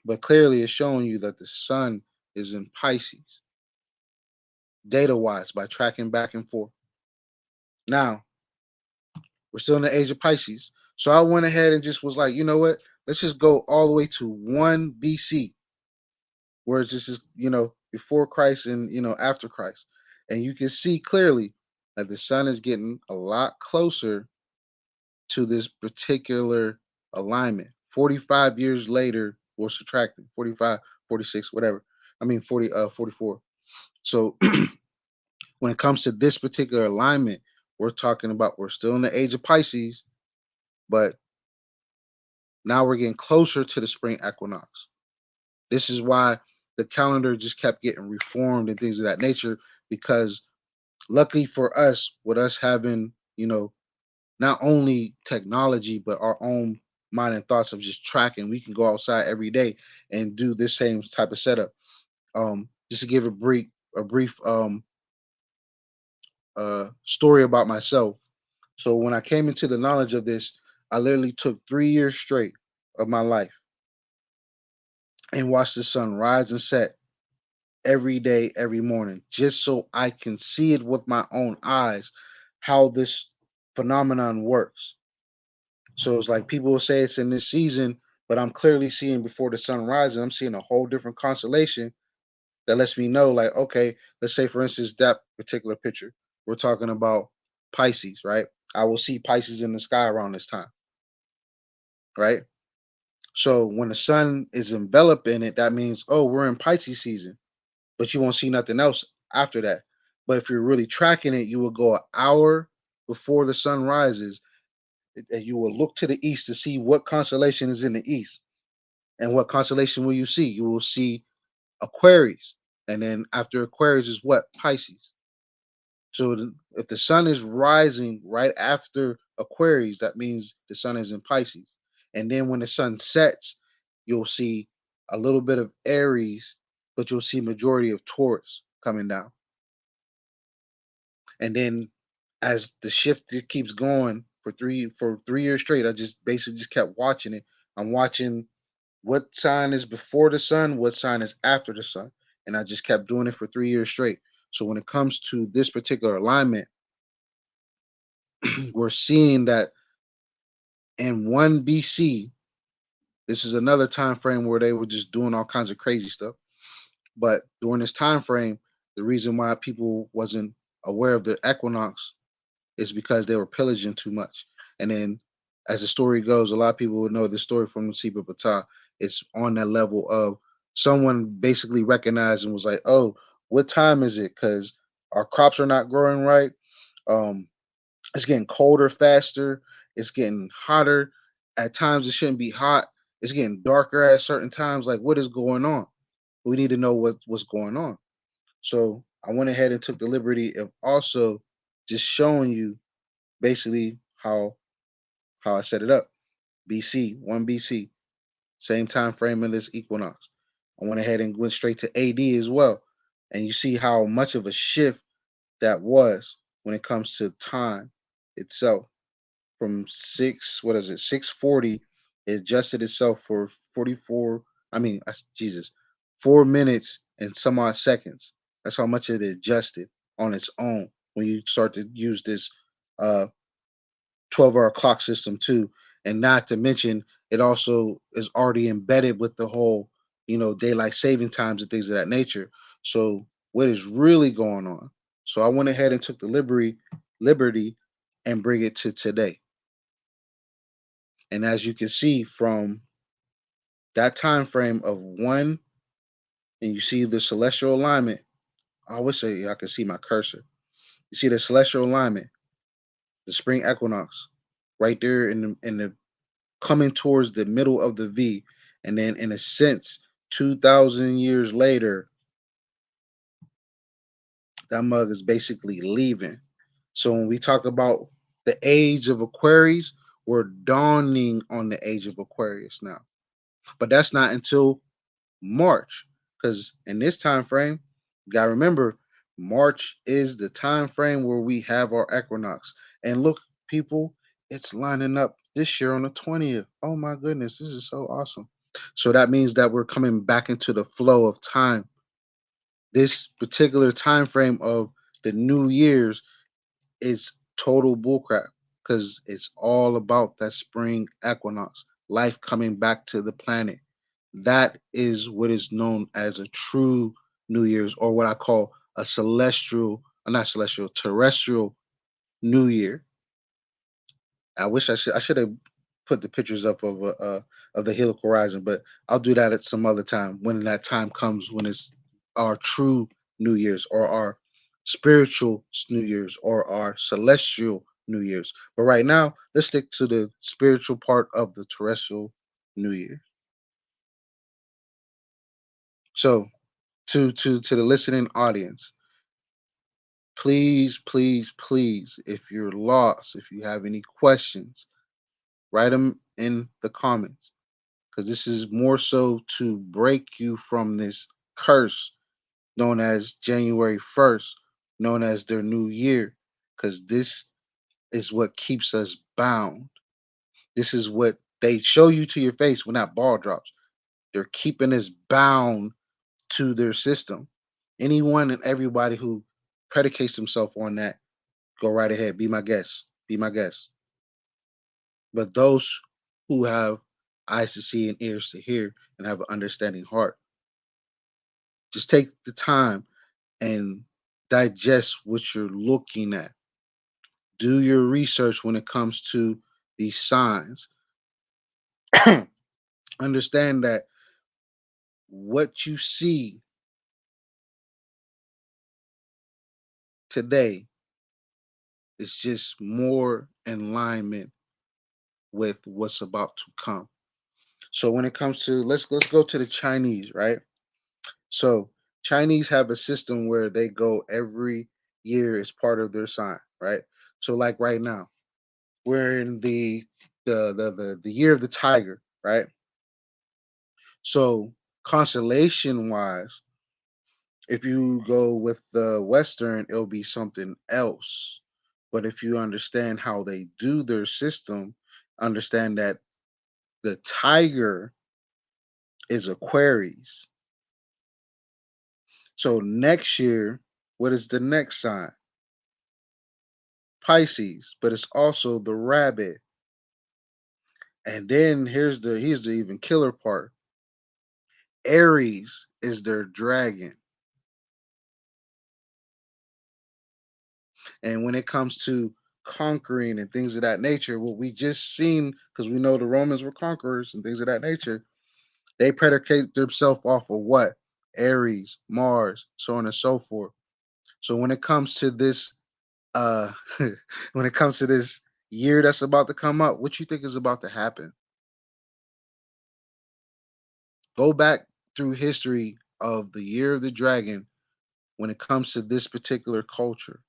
But clearly, it's showing you that the sun is in Pisces, data wise, by tracking back and forth. Now we're still in the age of Pisces, so I went ahead and just was like, you know what? Let's just go all the way to 1 BC, where this is, before Christ and after Christ, and you can see clearly that the sun is getting a lot closer to this particular alignment. 45 years later, we're subtracting 45, 46, whatever. I mean 44. So when it comes to this particular alignment, we're talking about, we're still in the age of Pisces, but now we're getting closer to the spring equinox. This is why the calendar just kept getting reformed and things of that nature, because luckily for us, with us having, not only technology but our own mind and thoughts of just tracking, we can go outside every day and do this same type of setup. Just to give a brief story about myself. So when I came into the knowledge of this, I literally took 3 years straight of my life and watched the sun rise and set every day, every morning, just so I can see it with my own eyes, how this phenomenon works. So it's like people will say it's in this season, but I'm clearly seeing before the sun rises, I'm seeing a whole different constellation that lets me know, like, okay, let's say for instance, that particular picture, we're talking about Pisces, right? I will see Pisces in the sky around this time, right? So when the sun is enveloped in it, that means, oh, we're in Pisces season, but you won't see nothing else after that. But if you're really tracking it, you will go an hour before the sun rises, and you will look to the east to see what constellation is in the east. And what constellation will you see? You will see Aquarius. And then after Aquarius is what? Pisces. So if the sun is rising right after Aquarius, that means the sun is in Pisces. And then when the sun sets, you'll see a little bit of Aries, but you'll see majority of Taurus coming down. And then as the shift keeps going for 3 years straight, I just basically just kept watching it. I'm watching what sign is before the sun, what sign is after the sun, and I just kept doing it for 3 years straight. So when it comes to this particular alignment, we're seeing that in 1 BC, this is another time frame where they were just doing all kinds of crazy stuff. But during this time frame, the reason why people wasn't aware of the equinox is because they were pillaging too much. And then, as the story goes, a lot of people would know the story from the Siba Ptah. It's on that level of someone basically recognized and was like, "Oh, what time is it? Because our crops are not growing right. Um, it's getting colder faster. It's getting hotter. At times, it shouldn't be hot. It's getting darker at certain times. Like, what is going on? We need to know what's going on." So I went ahead and took the liberty of also just showing you basically how I set it up. BC, 1 BC, same time frame in this equinox. I went ahead and went straight to AD as well. And you see how much of a shift that was when it comes to time itself. From what is it, 640, it adjusted itself for 44, Jesus, 4 minutes and some odd seconds. That's how much it adjusted on its own when you start to use this uh 12-hour clock system too. And not to mention, it also is already embedded with the whole, daylight saving times and things of that nature. So what is really going on? So I went ahead and took the liberty and bring it to today. And as you can see from that time frame of 1, and you see the celestial alignment, I wish I could see my cursor. You see the celestial alignment, the spring equinox, right there in the coming towards the middle of the V, and then in a sense, 2,000 years later, that mug is basically leaving. So when we talk about the age of Aquarius, we're dawning on the age of Aquarius now. But that's not until March, because in this time frame, you gotta remember, March is the time frame where we have our equinox. And look, people, it's lining up this year on the 20th. Oh my goodness, this is so awesome. So that means that we're coming back into the flow of time. This particular time frame of the New Year's is total bullcrap, because it's all about that spring equinox, life coming back to the planet. That is what is known as a true New Year's, or what I call a not celestial, terrestrial New Year. I wish I should have put the pictures up of the helical horizon, but I'll do that at some other time when that time comes, when it's our true New Year's, or our spiritual New Year's, or our celestial New Year's. But right now, let's stick to the spiritual part of the terrestrial New Year. So to the listening audience, please, please, please, if you're lost, if you have any questions, write them in the comments, because this is more so to break you from this curse known as January 1st, known as their new year, because this is what keeps us bound. This is what they show you to your face when that ball drops. They're keeping us bound to their system. Anyone and everybody who predicates himself on that, go right ahead. Be my guest. Be my guest. But those who have eyes to see and ears to hear and have an understanding heart, just take the time and digest what you're looking at. Do your research when it comes to these signs. Understand that what you see today is just more in alignment with what's about to come. So when it comes to, let's go to the Chinese, right? So Chinese have a system where they go every year as part of their sign, right? So like right now, we're in the year of the tiger, right? So constellation wise, if you go with the Western, it'll be something else. But if you understand how they do their system, understand that the tiger is Aquarius. So next year What is the next sign? Pisces, but it's also the rabbit. And then here's the even killer part. Aries is their dragon. And when it comes to conquering and things of that nature, what we just seen, because we know the Romans were conquerors and things of that nature, they predicate themselves off of what? Aries, Mars, so on and so forth. So when it comes to this, uh, when it comes to this year that's about to come up, what you think is about to happen? Go back through history of the year of the dragon when it comes to this particular culture,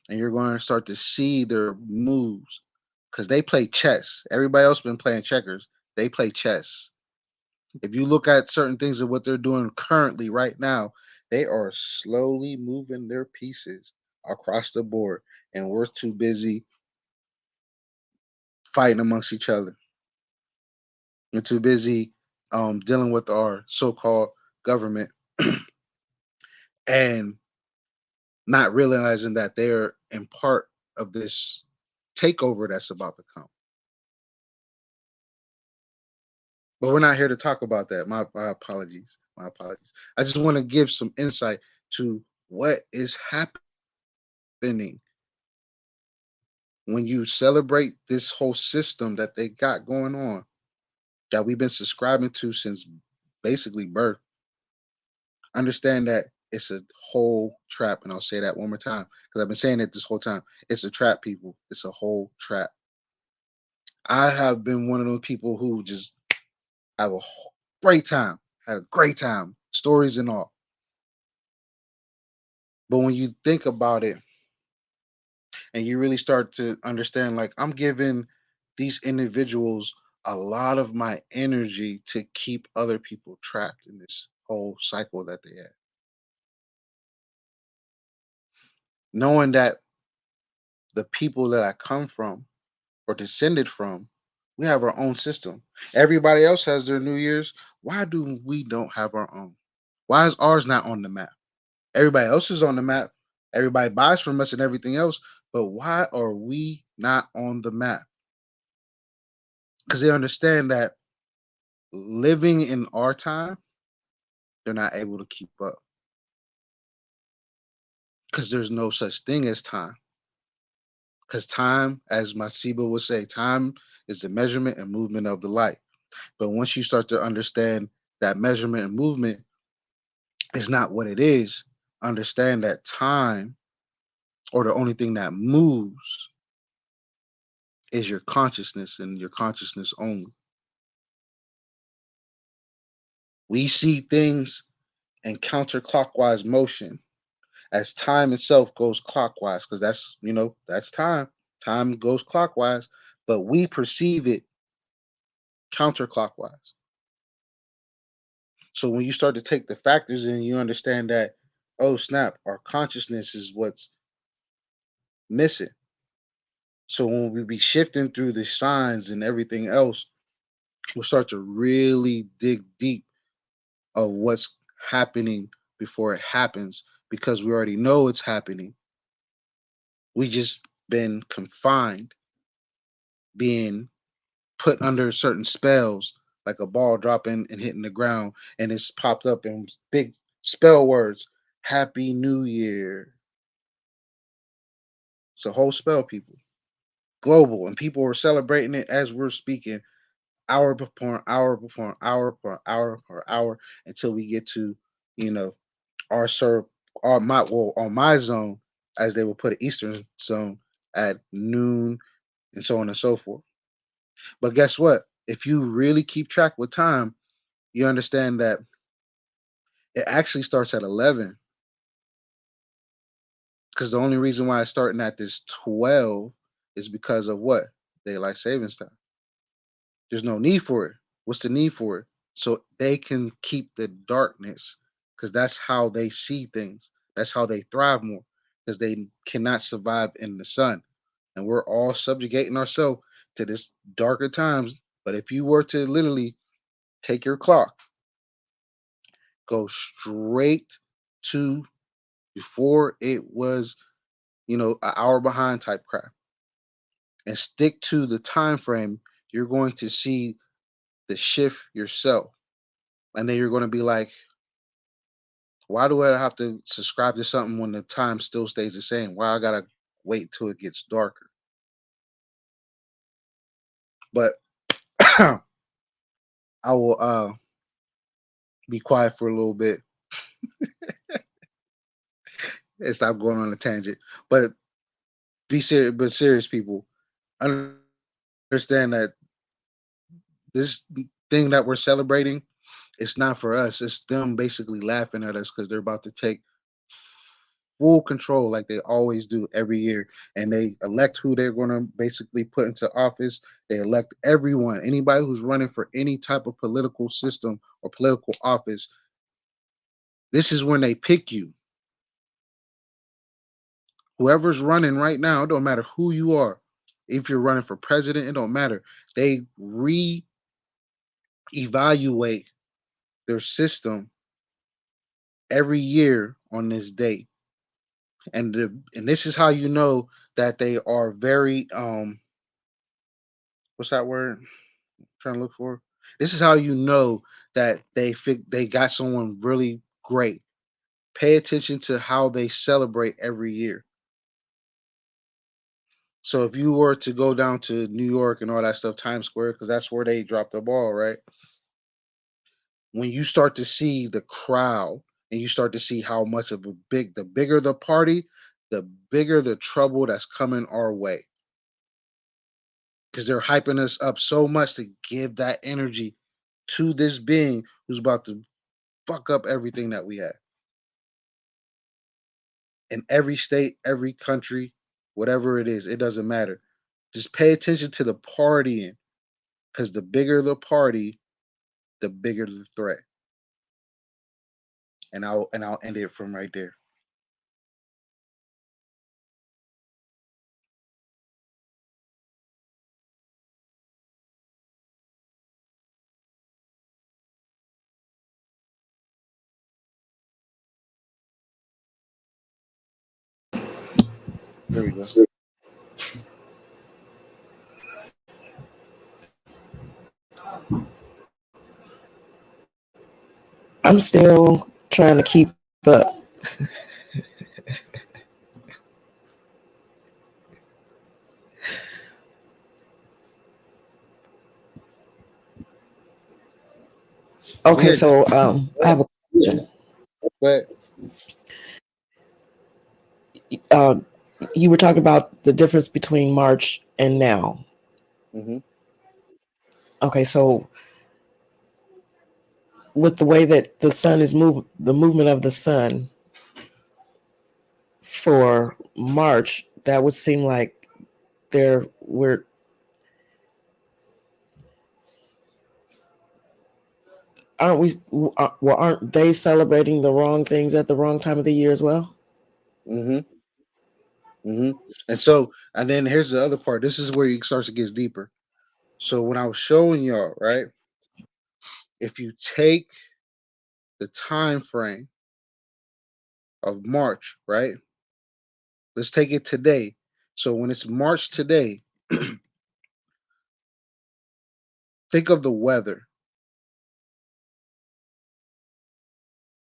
and you're going to start to see their moves because they play chess. Everybody else been playing checkers. They play chess. If you look at certain things of what they're doing currently right now, they are slowly moving their pieces across the board, and we're too busy fighting amongst each other. We're too busy dealing with our so-called government and not realizing that they're in part of this takeover that's about to come. But we're not here to talk about that. My apologies. My apologies. I just want to give some insight to what is happening when you celebrate this whole system that they got going on that we've been subscribing to since basically birth. Understand that it's a whole trap. And I'll say that one more time because I've been saying it this whole time. It's a trap, people. It's a whole trap. I have been one of those people who just have a great time, had a great time, stories and all. But when you think about it and you really start to understand, like, I'm giving these individuals a lot of my energy to keep other people trapped in this whole cycle that they have. Knowing that the people that I come from or descended from, we have our own system. Everybody else has their New Year's. Why do we don't have our own? Why is ours not on the map? Everybody else is on the map. Everybody buys from us and everything else. But why are we not on the map? Because they understand that living in our time, they're not able to keep up. Because there's no such thing as time. Because time, as Masiba would say, time is the measurement and movement of the light. But once you start to understand that measurement and movement is not what it is, understand that time or the only thing that moves is your consciousness and your consciousness only. We see things in counterclockwise motion as time itself goes clockwise because that's time. Time goes clockwise, but we perceive it counterclockwise. So when you start to take the factors in, you understand that, oh snap, our consciousness is what's missing. So when we be shifting through the signs and everything else, we'll start to really dig deep of what's happening before it happens because we already know it's happening. We just been confined, being put under certain spells, like a ball dropping and hitting the ground, and it's popped up in big spell words. Happy New Year. It's a whole spell, people. Global, and people are celebrating it as we're speaking, hour before hour before hour per hour per hour, until we get to, you know, our serve our my well on my zone, as they will put it, Eastern zone at noon, and so on and so forth. But guess what? If you really keep track with time, you understand that it actually starts at 11 because the only reason why it's starting at this 12 is because of what? Daylight savings time. There's no need for it. What's the need for it? So they can keep the darkness because that's how they see things. That's how they thrive more because they cannot survive in the sun. And we're all subjugating ourselves to this darker times. But if you were to literally take your clock, go straight to before it was, an hour behind type crap, and stick to the time frame, you're going to see the shift yourself. And then you're going to be like, why do I have to subscribe to something when the time still stays the same? Why I gotta wait till it gets darker? But I will be quiet for a little bit and stop going on a tangent. But be serious, but serious people understand that this thing that we're celebrating, it's not for us. It's them basically laughing at us because they're about to take full control like they always do every year. And they elect who they're going to basically put into office. They elect everyone, anybody who's running for any type of political system or political office. This is when they pick you. Whoever's running right now, it don't matter who you are. If you're running for president, it don't matter. They re-evaluate their system every year on this date. And this is how you know that they are very what's that word I'm trying to look for? This is how you know that they got someone really great. Pay attention to how they celebrate every year. So if you were to go down to New York and all that stuff, Times Square, because that's where they dropped the ball, right? When you start to see the crowd and you start to see how much of the bigger the party, the bigger the trouble that's coming our way. Because they're hyping us up so much to give that energy to this being who's about to fuck up everything that we have in every state, every country, whatever it is. It doesn't matter. Just pay attention to the partying, because the bigger the party, the bigger the threat. And I'll end it from right there. There we go. I'm still trying to keep up. But Okay, yeah, just so I have a question. but Uh, you were talking about the difference between March and now. hmm Okay, so with the way that the sun is the movement of the sun for March, that would seem like there we're aren't we well aren't they celebrating the wrong things at the wrong time of the year as well? hmm hmm and then here's the other part. This is where it starts to get deeper. So when I was showing y'all, right, if you take the time frame of March, right? Let's take it today. So when it's March today, think of the weather.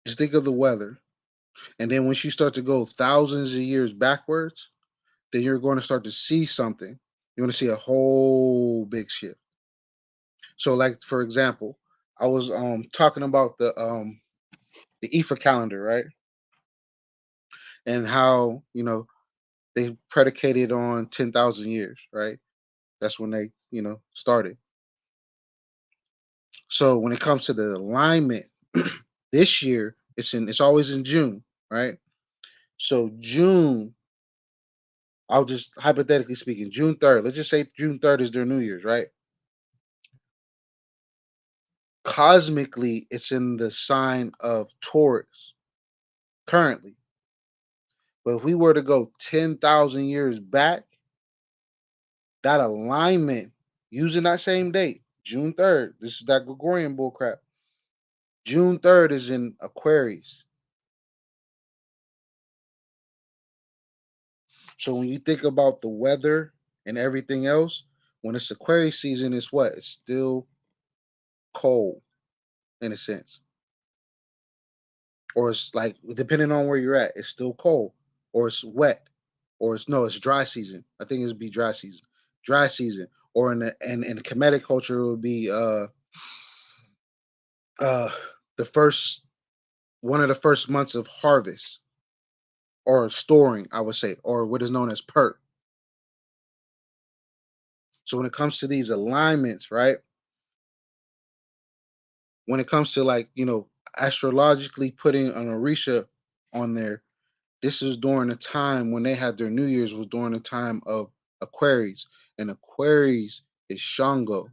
Just think of the weather. And then once you start to go thousands of years backwards, then you're going to start to see something. You're going to see a whole big shift. So, like for example, I was talking about the IFA calendar, right? And how, they predicated on 10,000 years, right? That's when they, started. So when it comes to the alignment, this year it's always in June, right? So June, I'll just hypothetically speaking, June 3rd. Let's just say June 3rd is their New Year's, right? Cosmically, it's in the sign of Taurus currently. But if we were to go 10,000 years back, that alignment using that same date, June 3rd, this is that Gregorian bullcrap. June 3rd is in Aquarius. So when you think about the weather and everything else, when it's Aquarius season, it's what? It's still cold in a sense. Or it's like depending on where you're at, it's still cold. Or it's wet. Or it's no, it's dry season. I think it'd be dry season. Dry season. Or in the Kemetic culture, it would be uh the first one of the first months of harvest or storing, I would say, or what is known as PERT. So when it comes to these alignments, right? When it comes to like, astrologically putting an Orisha on there, this is during the time when they had their New Year's was during the time of Aquarius. And Aquarius is Shango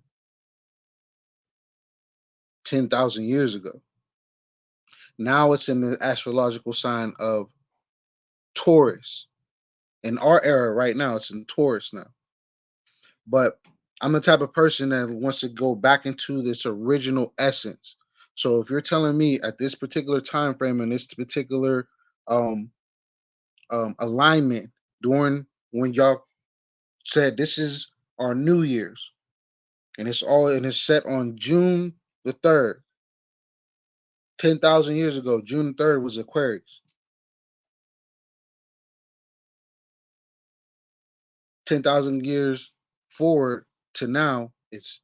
10,000 years ago. Now it's in the astrological sign of Taurus. In our era right now, it's in Taurus now. But I'm the type of person that wants to go back into this original essence. So if you're telling me at this particular time frame and this particular um, alignment during when y'all said this is our New Year's and it's set on June the 3rd, 10,000 years ago, June the 3rd was Aquarius. 10,000 years forward to now, it's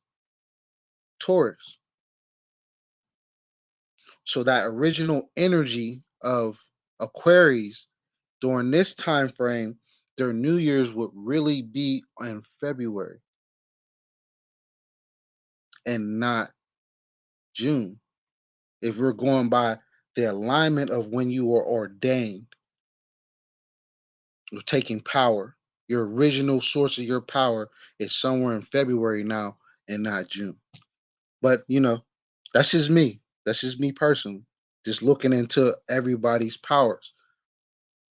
Taurus. So that original energy of Aquarius during this time frame, their New Year's would really be in February and not June. If we're going by the alignment of when you were ordained, of taking power, your original source of your power is somewhere in February now and not June. But that's just me. That's just me personally. Just looking into everybody's powers.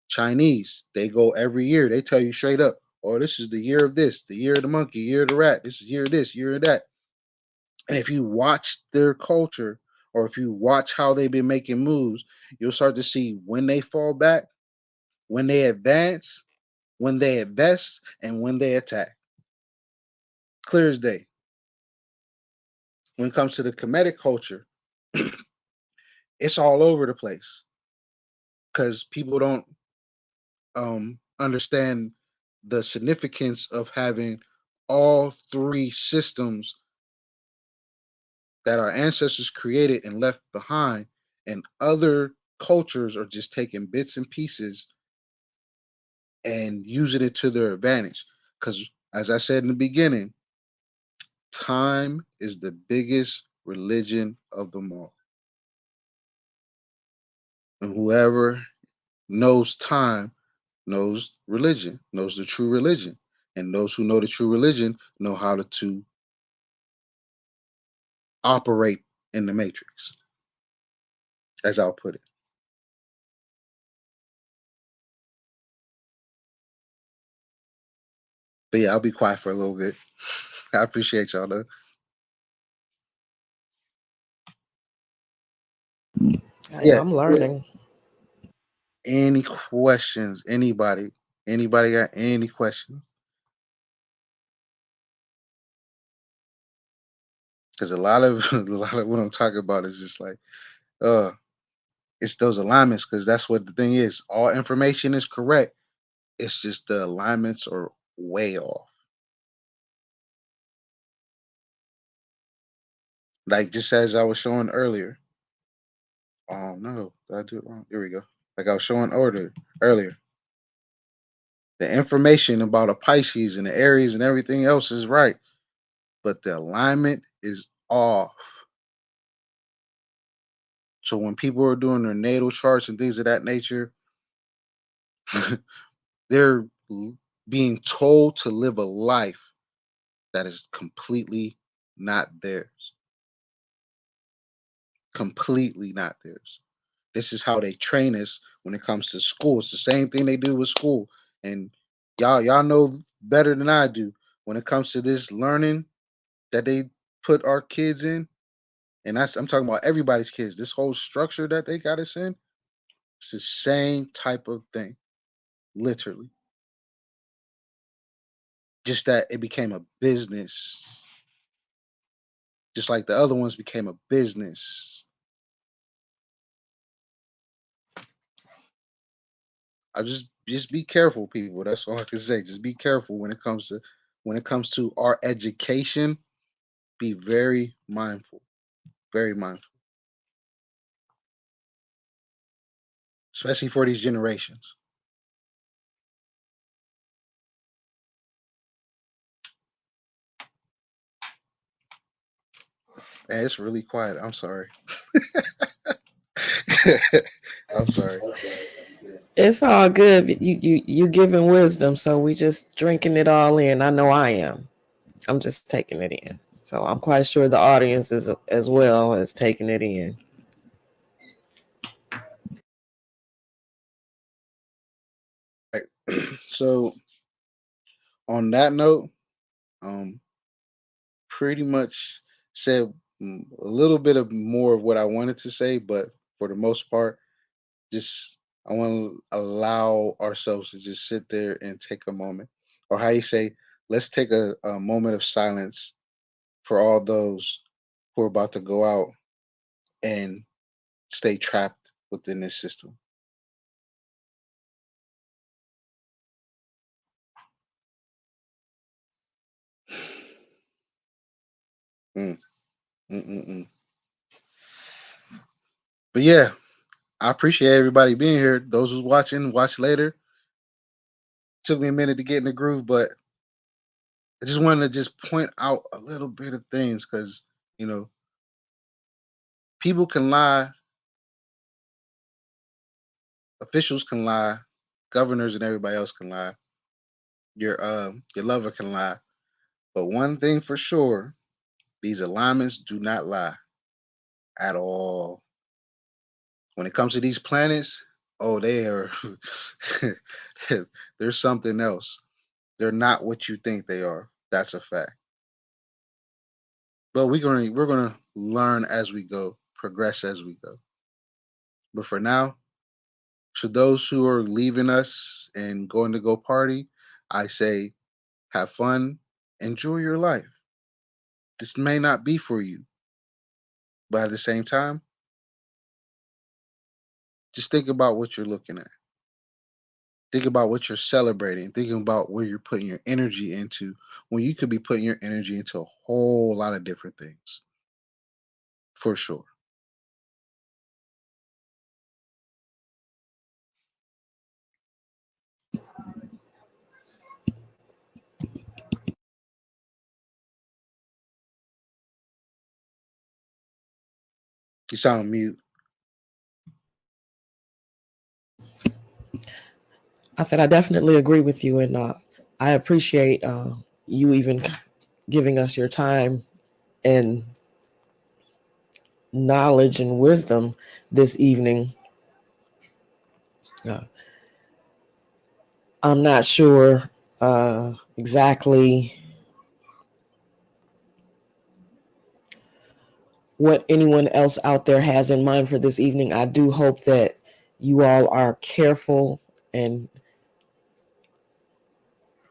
Chinese, they go every year. They tell you straight up, oh, this is the year of this, the year of the monkey, year of the rat, this is year of this, year of that. And if you watch their culture or if you watch how they've been making moves, you'll start to see when they fall back, when they advance, when they invest, and when they attack. Clear as day. When it comes to the Kemetic culture, it's all over the place because people don't understand the significance of having all three systems that our ancestors created and left behind, and other cultures are just taking bits and pieces and using it to their advantage. Because, as I said in the beginning, time is the biggest religion of them all. And whoever knows time knows religion, knows the true religion. And those who know the true religion know how to operate in the matrix, as I'll put it. But yeah, I'll be quiet for a little bit. I appreciate y'all though. Yeah, I'm yeah. learning. Any questions? Anybody? Anybody got any questions? Because a lot of a lot of what I'm talking about is just like, uh, it's those alignments. Because that's what the thing is. All information is correct. It's just the alignments are way off. Like just as I was showing earlier. Oh no, did I do it wrong? Here we go. Like I was showing earlier. The information about a Pisces and the Aries and everything else is right, but the alignment is off. So when people are doing their natal charts and things of that nature, they're being told to live a life that is completely not theirs. Completely not theirs. This is how they train us when it comes to school. It's the same thing they do with school. And y'all know better than I do when it comes to this learning that they put our kids in. And I'm talking about everybody's kids. This whole structure that they got us in, it's the same type of thing, literally. just that it became a business, just like the other ones became a business. I just be careful, people. That's all I can say. Just be careful when it comes to our education. Be very mindful, especially for these generations. Man, it's really quiet. I'm sorry. I'm sorry. It's all good. You giving wisdom, so we just drinking it all in. I know I am. I'm just taking it in. So I'm quite sure the audience is as well as taking it in. Right. So on that note, um, pretty much said a little bit of more of what I wanted to say, but for the most part, just I want to allow ourselves to just sit there and take a moment, or how you say, let's take a moment of silence for all those who are about to go out and stay trapped within this system. Mm, mm, mm, mm. But yeah, I appreciate everybody being here. Those who's watching, watch later. Took me a minute to get in the groove, but I just wanted to just point out a little bit of things because you know people can lie, officials can lie, governors and everybody else can lie. Your lover can lie, but one thing for sure, these alignments do not lie at all. When it comes to these planets, oh, they are there's something else. They're not what you think they are. That's a fact. But we're gonna learn as we go, progress as we go. But for now, to those who are leaving us and going to go party, I say have fun, enjoy your life. This may not be for you, but at the same time, just think about what you're looking at. Think about what you're celebrating. Thinking about where you're putting your energy into when you could be putting your energy into a whole lot of different things, for sure. You sound mute. I said I definitely agree with you, and I appreciate you even giving us your time and knowledge and wisdom this evening. Uh, I'm not sure exactly what anyone else out there has in mind for this evening. I do hope that you all are careful and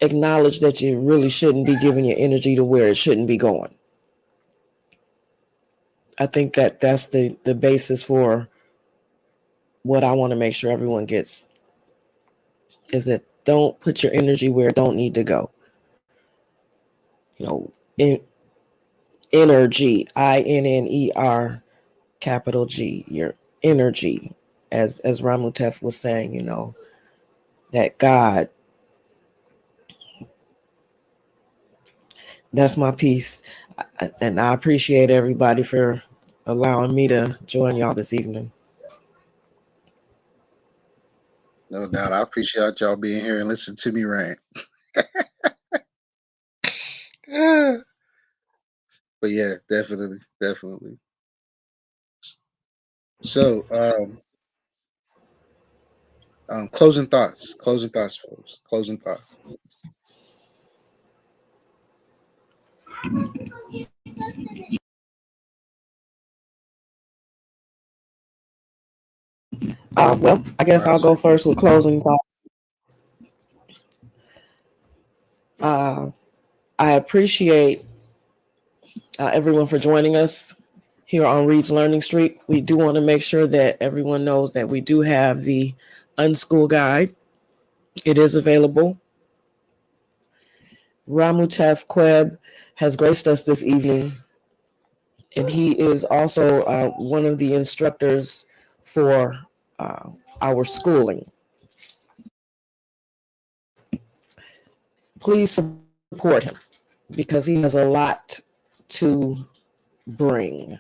acknowledge that you really shouldn't be giving your energy to where it shouldn't be going. I think that that's the basis for what I want to make sure everyone gets is that don't put your energy where it don't need to go. You know, in energy, INNER capital G, your energy, as Ramutef was saying, that God, that's my piece. And I appreciate everybody for allowing me to join y'all this evening. No doubt. I appreciate y'all being here and listen to me rant. But yeah, definitely, definitely. So, closing thoughts, folks, closing thoughts. Well, I All guess right, I'll I'll say. go first with closing thoughts. I appreciate everyone for joining us here on Reed's Learning Street. We do want to make sure that everyone knows that we do have the Unschool Guide. It is available. Ramutef Queb has graced us this evening, and he is also one of the instructors for uh, our schooling. Please support him because he has a lot to bring.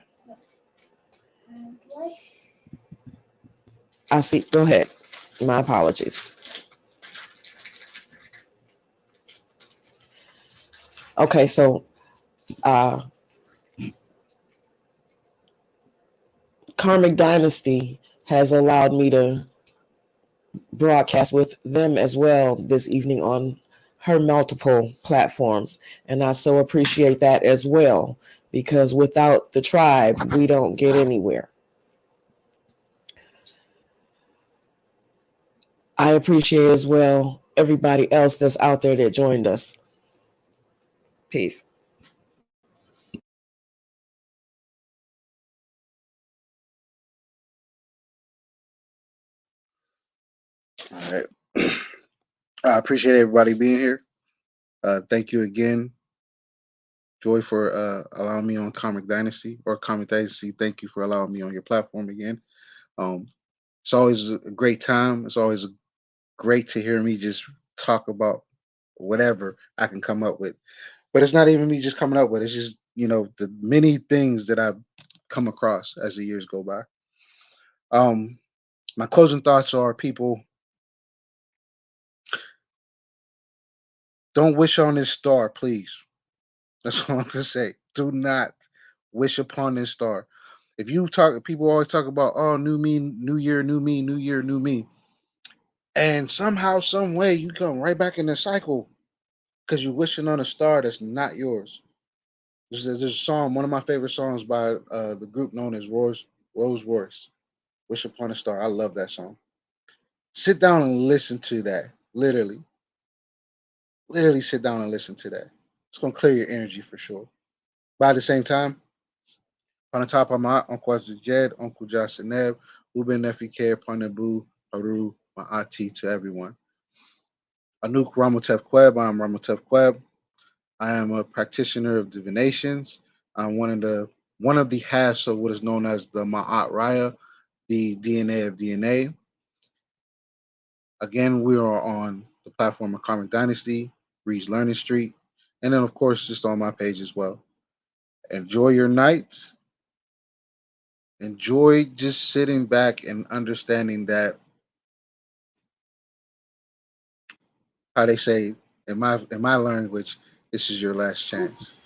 I see. Go ahead. My apologies. Okay, so uh, Karmic Dynasty has allowed me to broadcast with them as well this evening on her multiple platforms. And I so appreciate that as well, because without the tribe, we don't get anywhere. I appreciate as well everybody else that's out there that joined us. Peace. All right. I appreciate everybody being here. Thank you again, Joy, for allowing me on Comic Dynasty or Comic Dynasty. Thank you for allowing me on your platform again. Um, it's always a great time. It's always great to hear me just talk about whatever I can come up with. But it's not even me just coming up with. It's just the many things that I've come across as the years go by. Um, my closing thoughts are: people, don't wish on this star, please. That's all I'm gonna say. Do not wish upon this star. If you talk, people always talk about, oh, new me, new year, new me, new year, new me, and somehow, some way, you come right back in the cycle because you're wishing on a star that's not yours. There's a song, one of my favorite songs by the group known as Rose Royce, "Wish Upon a Star." I love that song. Sit down and listen to that. Literally sit down and listen to that. It's gonna clear your energy for sure. But at the same time, on the top of my Uncle Jed, Uncle Josh Seneb, Uben Nefike, Panabu, Haru, Ma'ati to everyone. Anuk Ramotef Kweb, I'm Ramotef Kweb. I am a practitioner of divinations. I'm one of the halves of what is known as the Ma'at Raya, the DNA of DNA. Again, we are on the platform of Karmic Dynasty, Reed's Learning Street, and then of course just on my page as well. Enjoy your night. Enjoy just sitting back and understanding that, how they say in my language, this is your last chance.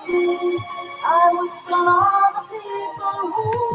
I was from all the people who